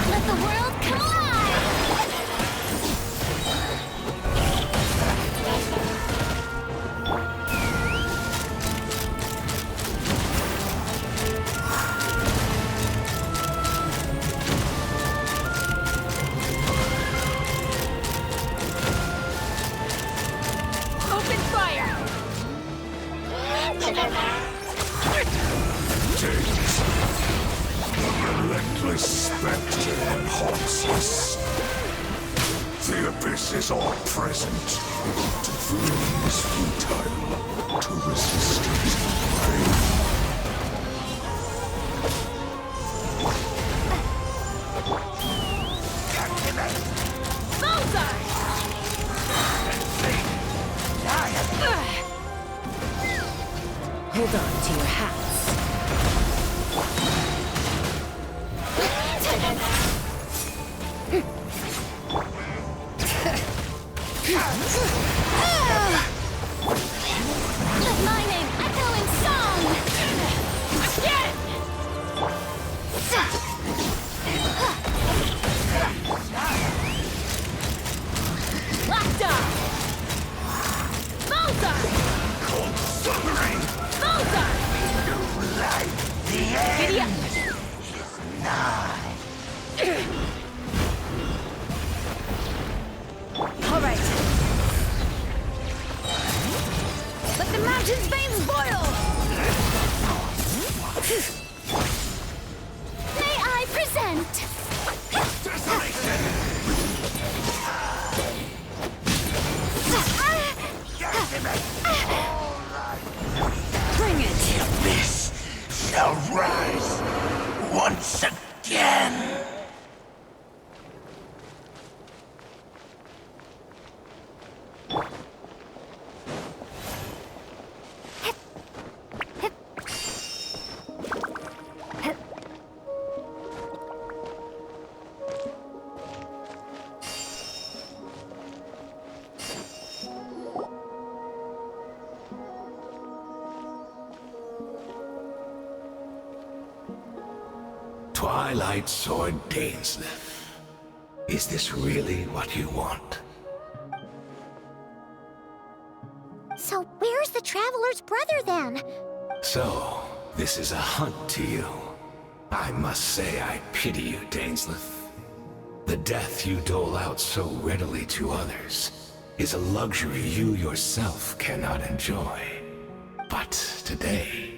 Let the world come alive! Open fire. Days. The relentless spectre that haunts us. The abyss is all present. To flee is futile. To resist it is brave. Hold on to your hats. Let my name echo in song! Locked on! Bullseye! Cold suffering. Bullseye! New life. The Giddy end up. is nigh. All right. Twilight Sword Dainsleif. Is this really what you want? So where's the Traveler's brother then? So, this is a hunt to you. I must say I pity you, Dainsleif. The death you dole out so readily to others is a luxury you yourself cannot enjoy. But today,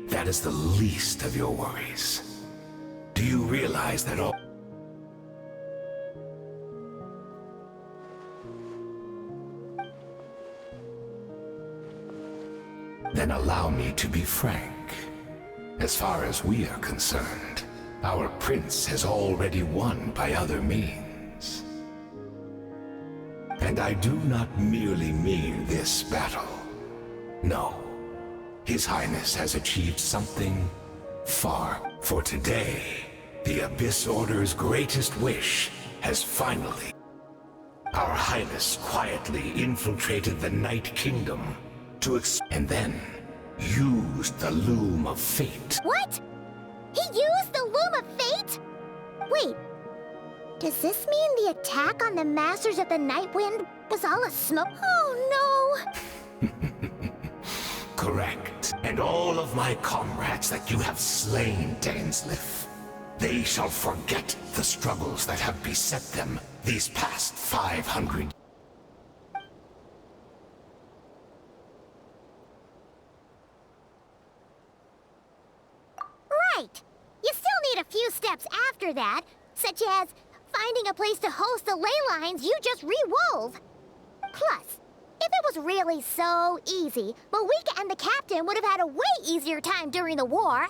that is the least of your worries. Do you realize that all... Then allow me to be frank. As far as we are concerned, our prince has already won by other means. And I do not merely mean this battle. No. His Highness has achieved something far. For today, the Abyss Order's greatest wish has finally... Our Highness quietly infiltrated the Night Kingdom to and then used the Loom of Fate. What? He used the Loom of Fate? Wait, does this mean the attack on the Masters of the Night Wind was all a smoke? Oh no! Correct. And all of my comrades that you have slain, Dainsleif, they shall forget the struggles that have beset them these past 500 Right! You still need a few steps after that, such as finding a place to host the ley lines you just re-wove. Plus, if it was really so easy, Malika and the captain would have had a way easier time during the war.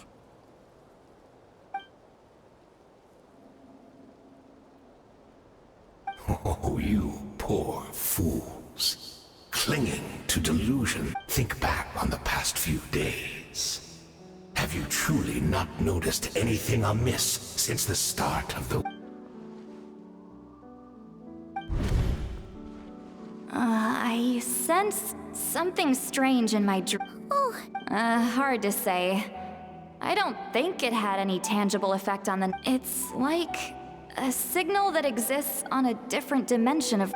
Oh, you poor fools. Clinging to delusion. Think back on the past few days. Have you truly not noticed anything amiss since the start of the... I sense something strange in my hard to say. I don't think it had any tangible effect on the... It's like a signal that exists on a different dimension of...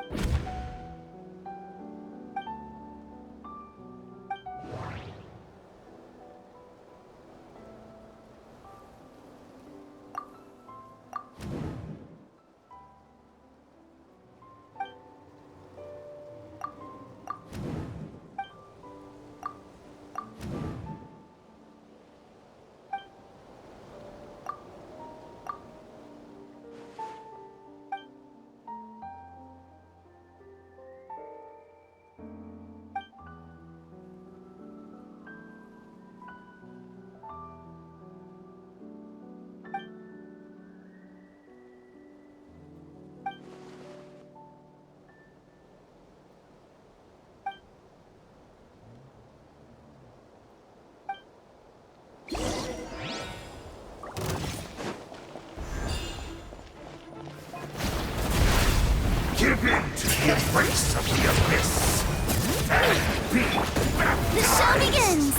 Give in to the embrace of the abyss and be baptized. The show begins!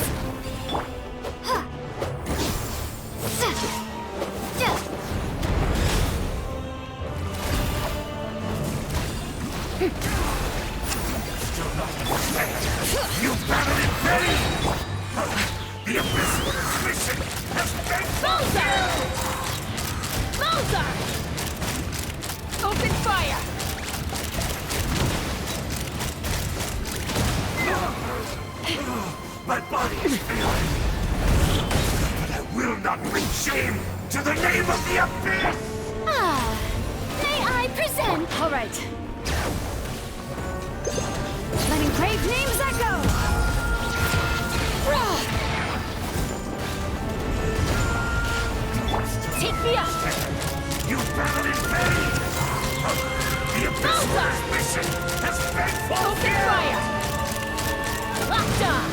Still not understand. You battle in vain! The abyss order's mission has been fulfilled! Open fire! My body is failing, but I will not bring shame to the name of the abyss! May I present? All right. Letting brave names echo! Take me up! You battled in vain! The abyss order's mission has been Open fulfilled! fire! Locked on!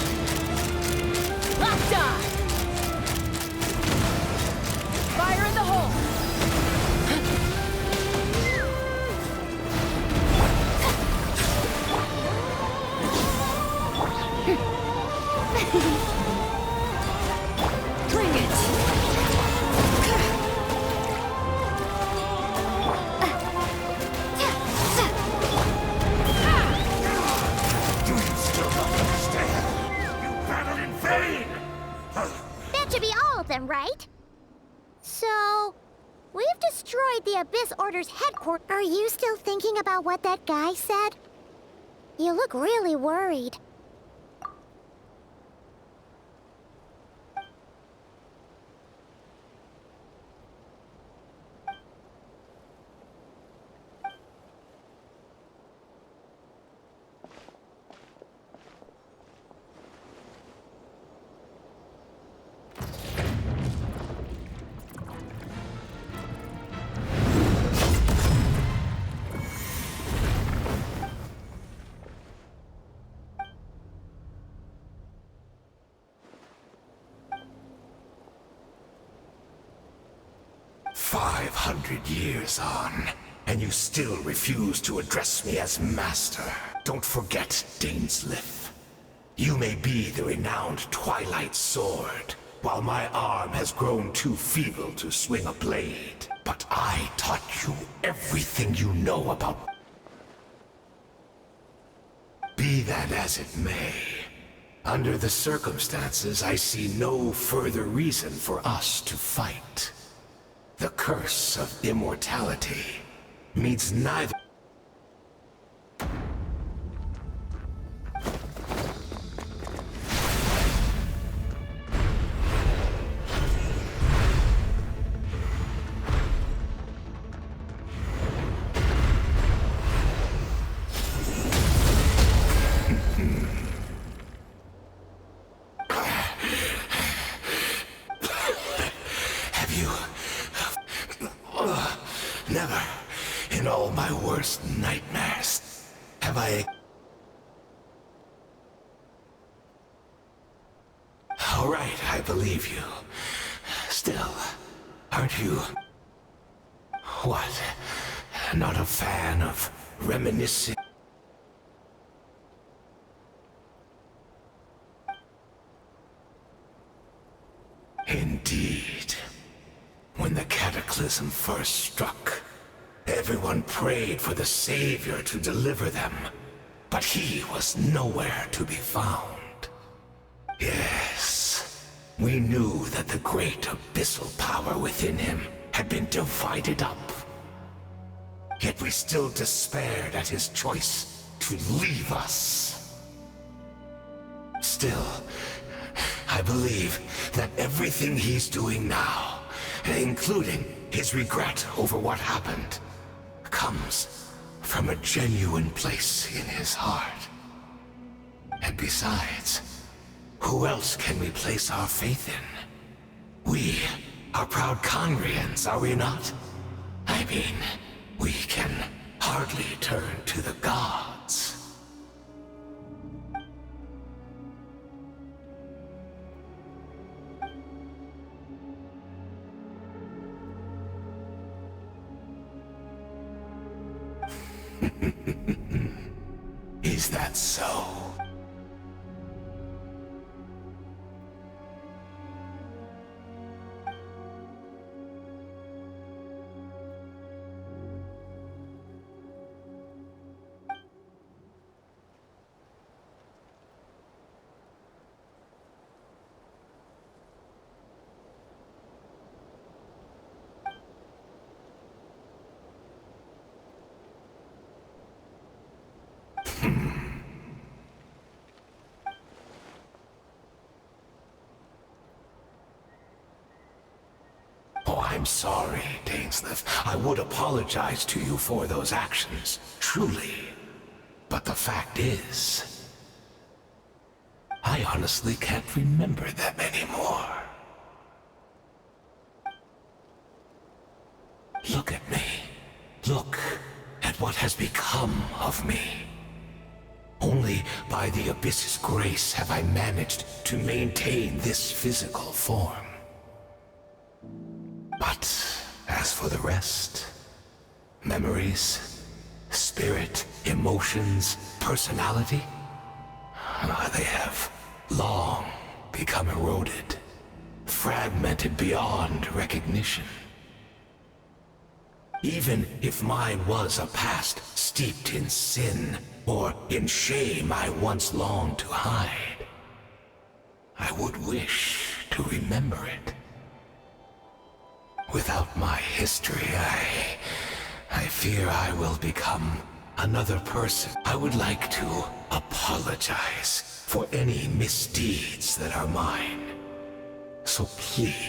Locked on! Fire in the hole! Bring it! Are you still thinking about what that guy said? You look really worried. Years on, and you still refuse to address me as Master. Don't forget, Daneslith. You may be the renowned Twilight Sword, while my arm has grown too feeble to swing a blade. But I taught you everything you know about... Be that as it may, under the circumstances, I see no further reason for us to fight. The curse of immortality means neither... Never, in all my worst nightmares, have I... All right, I believe you. Still, aren't you... What? Not a fan of reminiscing? Indeed. When the cataclysm first struck, everyone prayed for the Savior to deliver them, but he was nowhere to be found. Yes, we knew that the great abyssal power within him had been divided up. Yet we still despaired at his choice to leave us. Still, I believe that everything he's doing now, including his regret over what happened, comes from a genuine place in his heart. And besides, who else can we place our faith in? We are proud Conrians, are we not? I mean, we can hardly turn to the gods. Is that so? I'm sorry, Daneslith. I would apologize to you for those actions, truly. But the fact is, I honestly can't remember them anymore. Look at me. Look at what has become of me. Only by the Abyss's grace have I managed to maintain this physical form. But as for the rest, memories, spirit, emotions, personality, they have long become eroded, fragmented beyond recognition. Even if mine was a past steeped in sin or in shame I once longed to hide, I would wish to remember it. Without my history, I fear I will become another person. I would like to apologize for any misdeeds that are mine. So please.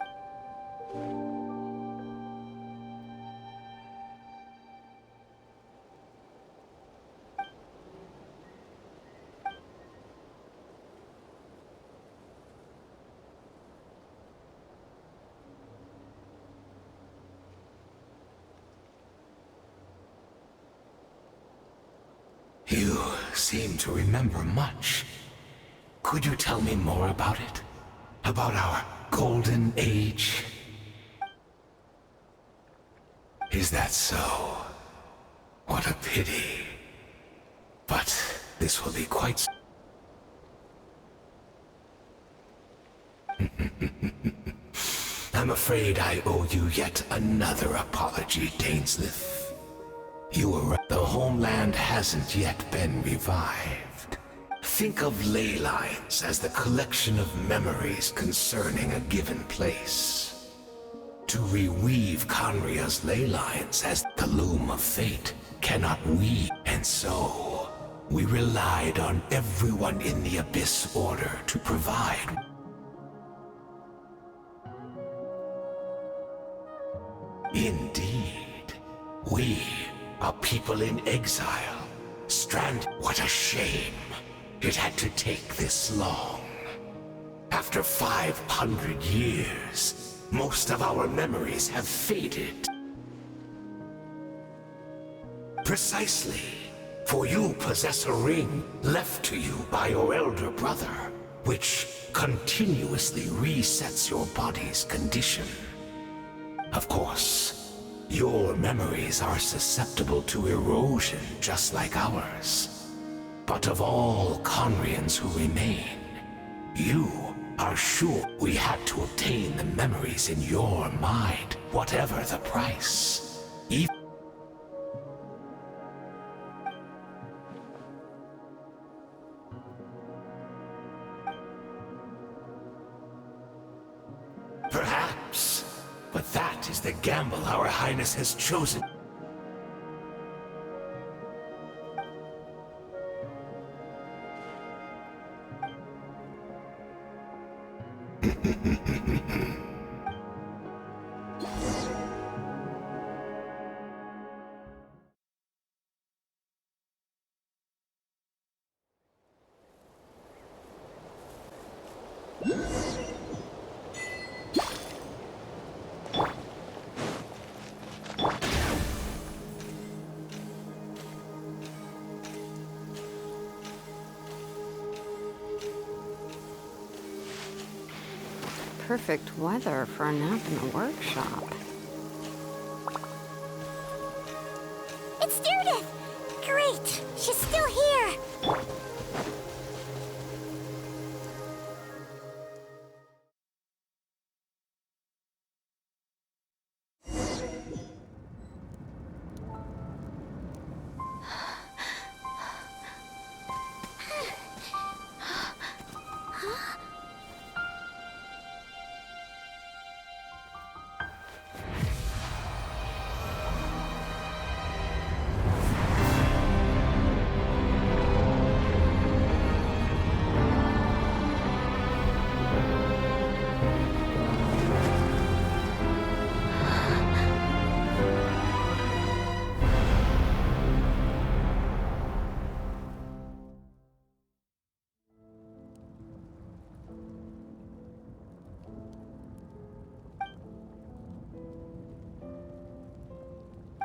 You seem to remember much. Could you tell me more about it? About our golden age? Is that so? What a pity. But this will be quite... I'm afraid I owe you yet another apology, Dainslith. You were right. The homeland hasn't yet been revived. Think of ley lines as the collection of memories concerning a given place. To reweave Conria's ley lines as the loom of fate cannot weave, and so we relied on everyone in the Abyss Order to provide. Indeed, we, a people in exile, stranded. What a shame. It had to take this long. After 500 years, most of our memories have faded. Precisely, for you possess a ring left to you by your elder brother, which continuously resets your body's condition. Of course, your memories are susceptible to erosion just like ours. But of all Conrians who remain, you are sure we had to obtain the memories in your mind, whatever the price. Perhaps, but that is the gamble our Highness has chosen. Perfect weather for a nap in the workshop. It's Judith! Great! She's still here!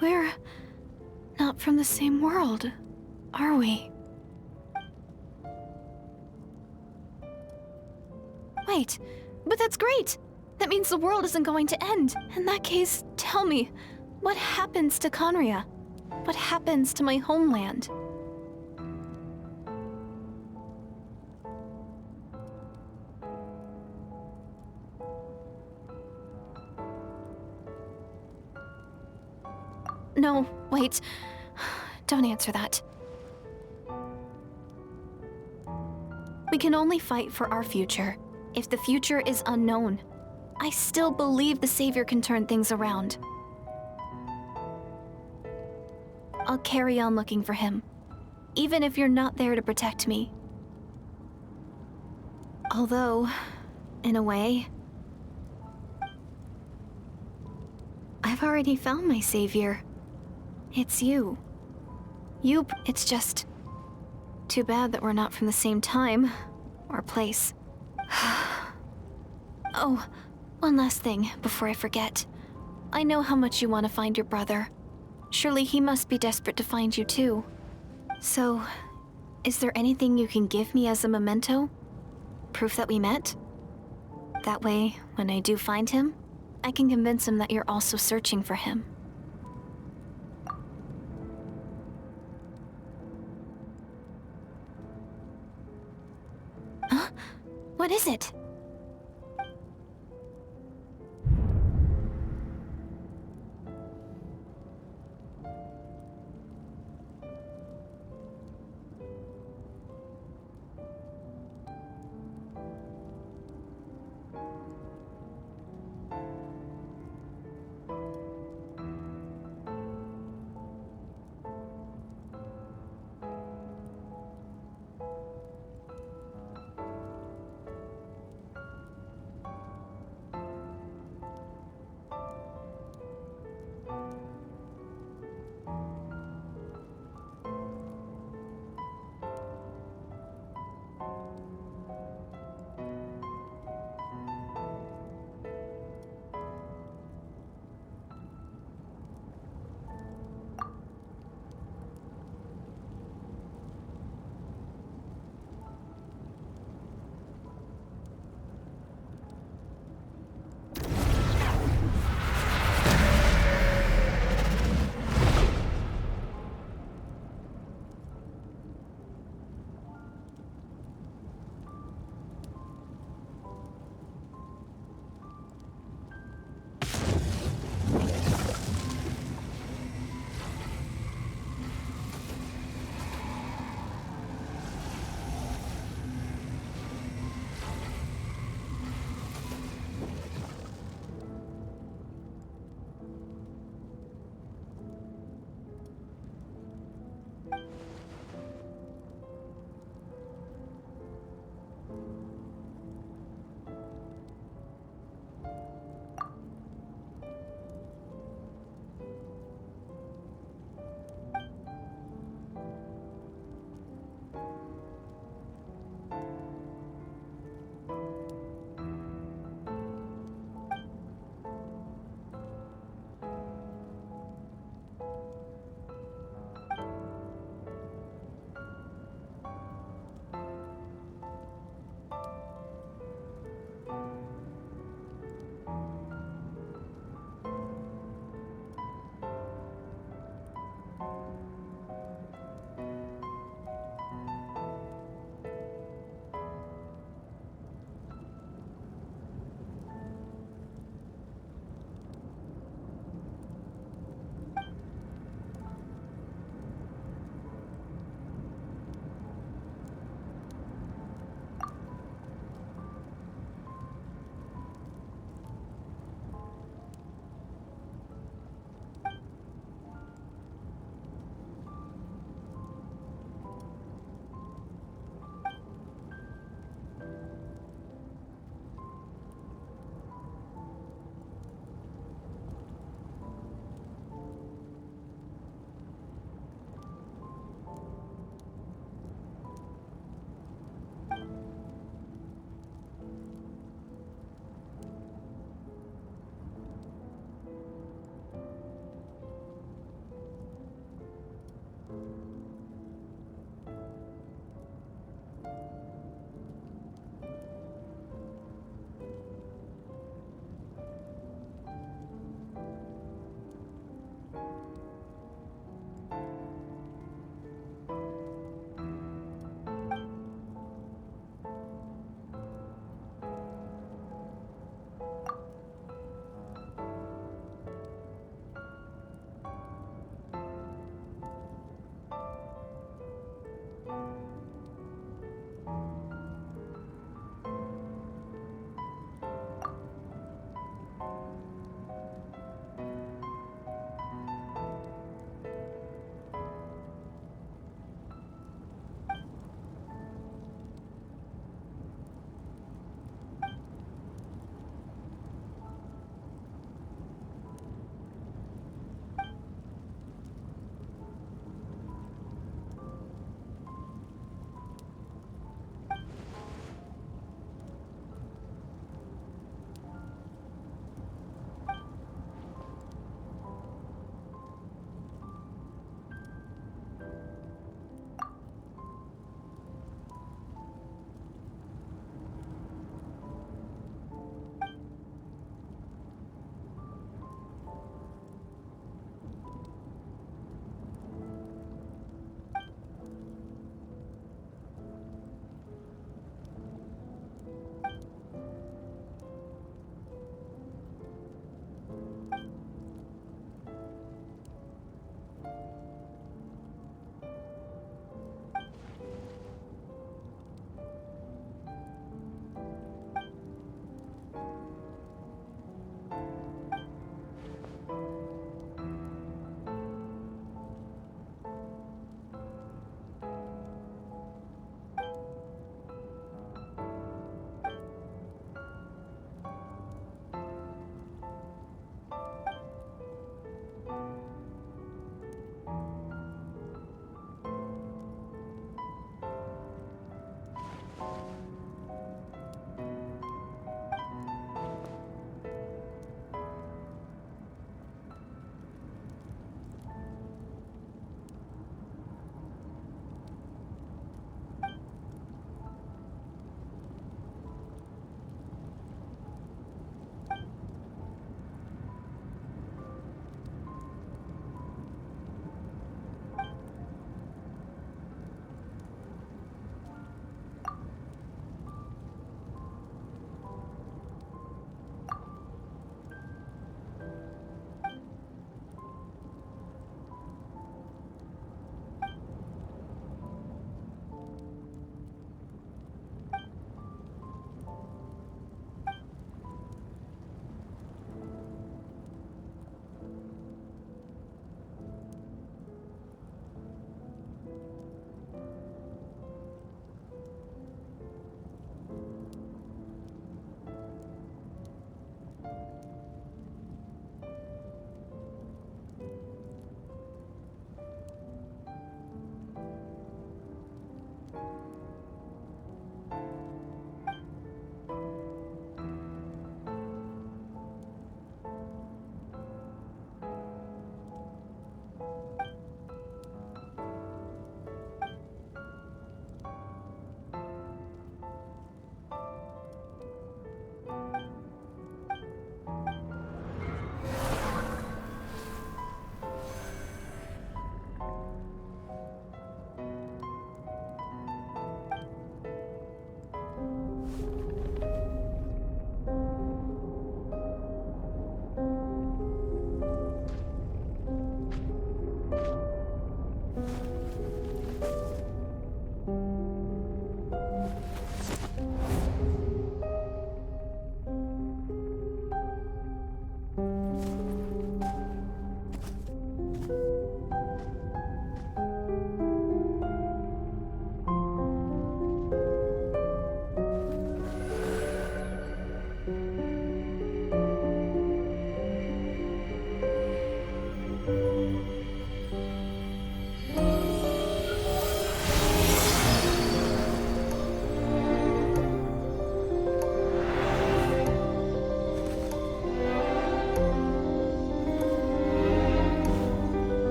We're not from the same world, are we? Wait, but that's great! That means the world isn't going to end. In that case, tell me, what happens to Conria? What happens to my homeland? No, wait. Don't answer that. We can only fight for our future. If the future is unknown, I still believe the Savior can turn things around. I'll carry on looking for him, even if you're not there to protect me. Although, in a way, I've already found my savior. It's you. It's just too bad that we're not from the same time or place. Oh, one last thing before I forget. I know how much you want to find your brother. Surely he must be desperate to find you too. So, is there anything you can give me as a memento? Proof that we met? That way, when I do find him, I can convince him that you're also searching for him. Huh? What is it?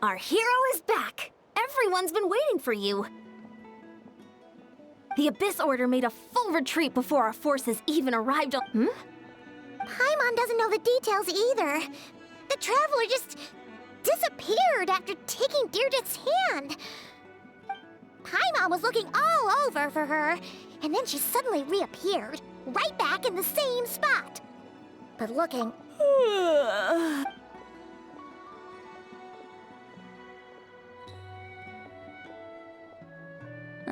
Our hero is back! Everyone's been waiting for you! The Abyss Order made a full retreat before our forces even arrived on— Paimon doesn't know the details either. The Traveler just disappeared after taking Deirdre's hand. Paimon was looking all over for her, and then she suddenly reappeared, right back in the same spot. But looking...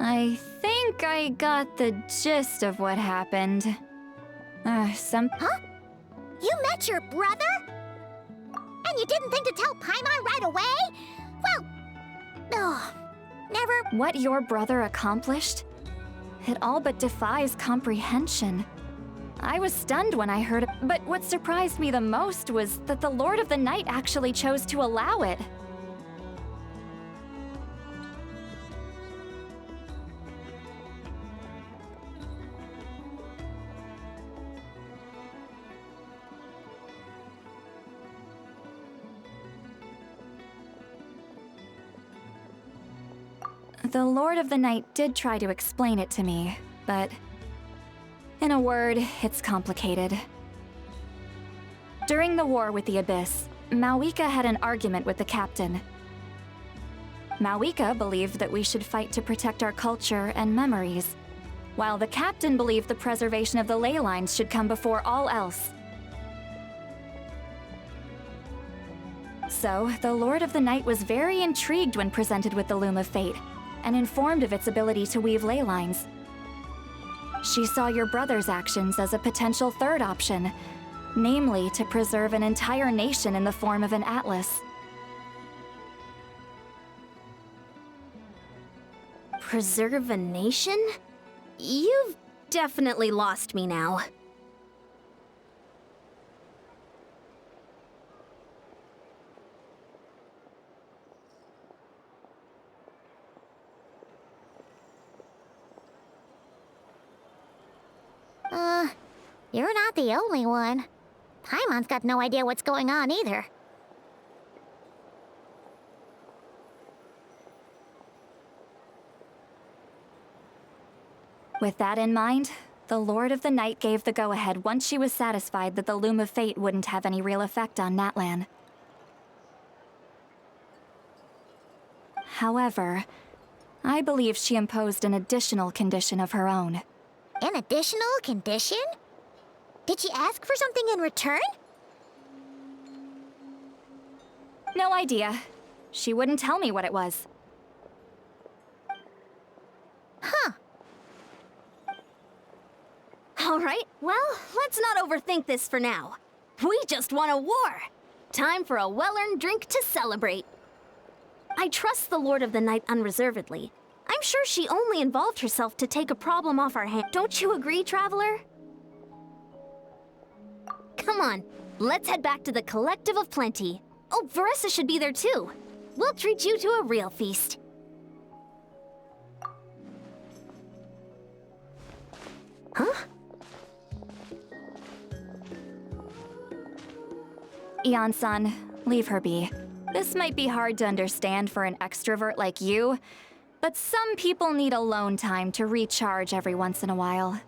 I think I got the gist of what happened. Huh? You met your brother? And you didn't think to tell Paimon right away? Well... never... What your brother accomplished? It all but defies comprehension. I was stunned when I heard it, but what surprised me the most was that the Lord of the Night actually chose to allow it. The Lord of the Night did try to explain it to me, but in a word, it's complicated. During the war with the Abyss, Mawika had an argument with the captain. Mawika believed that we should fight to protect our culture and memories, while the captain believed the preservation of the ley lines should come before all else. So, the Lord of the Night was very intrigued when presented with the Loom of Fate, and informed of its ability to weave ley lines. She saw your brother's actions as a potential third option, namely to preserve an entire nation in the form of an atlas. Preserve a nation? You've definitely lost me now. You're not the only one. Paimon's got no idea what's going on either. With that in mind, the Lord of the Night gave the go-ahead once she was satisfied that the Loom of Fate wouldn't have any real effect on Natlan. However, I believe she imposed an additional condition of her own. An additional condition? Did she ask for something in return? No idea. She wouldn't tell me what it was. Huh. Alright, well, let's not overthink this for now. We just won a war! Time for a well-earned drink to celebrate. I trust the Lord of the Night unreservedly. I'm sure she only involved herself to take a problem off our hands. Don't you agree, Traveler? Come on, let's head back to the Collective of Plenty. Oh, Veressa should be there too. We'll treat you to a real feast. Huh? Eon-san, leave her be. This might be hard to understand for an extrovert like you, but some people need alone time to recharge every once in a while.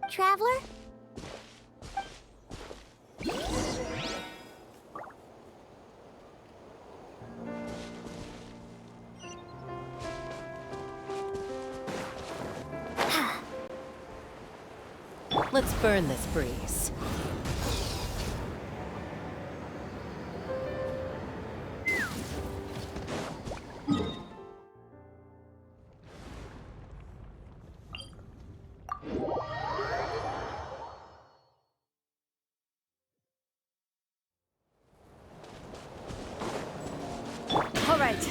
Traveler? Let's burn this breeze. All right.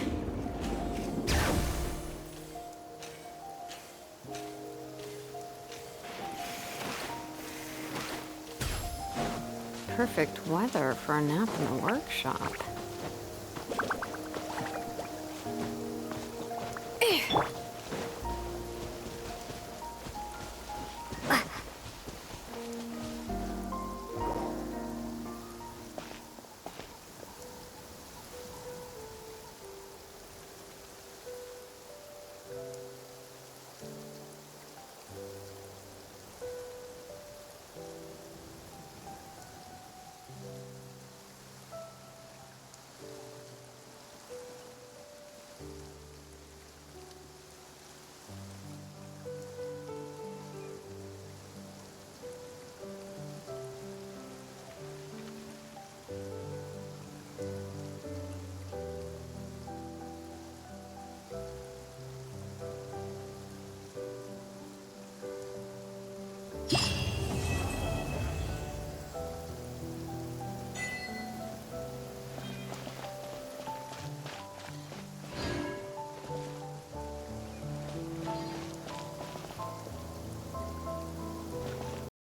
Perfect weather for a nap in the workshop.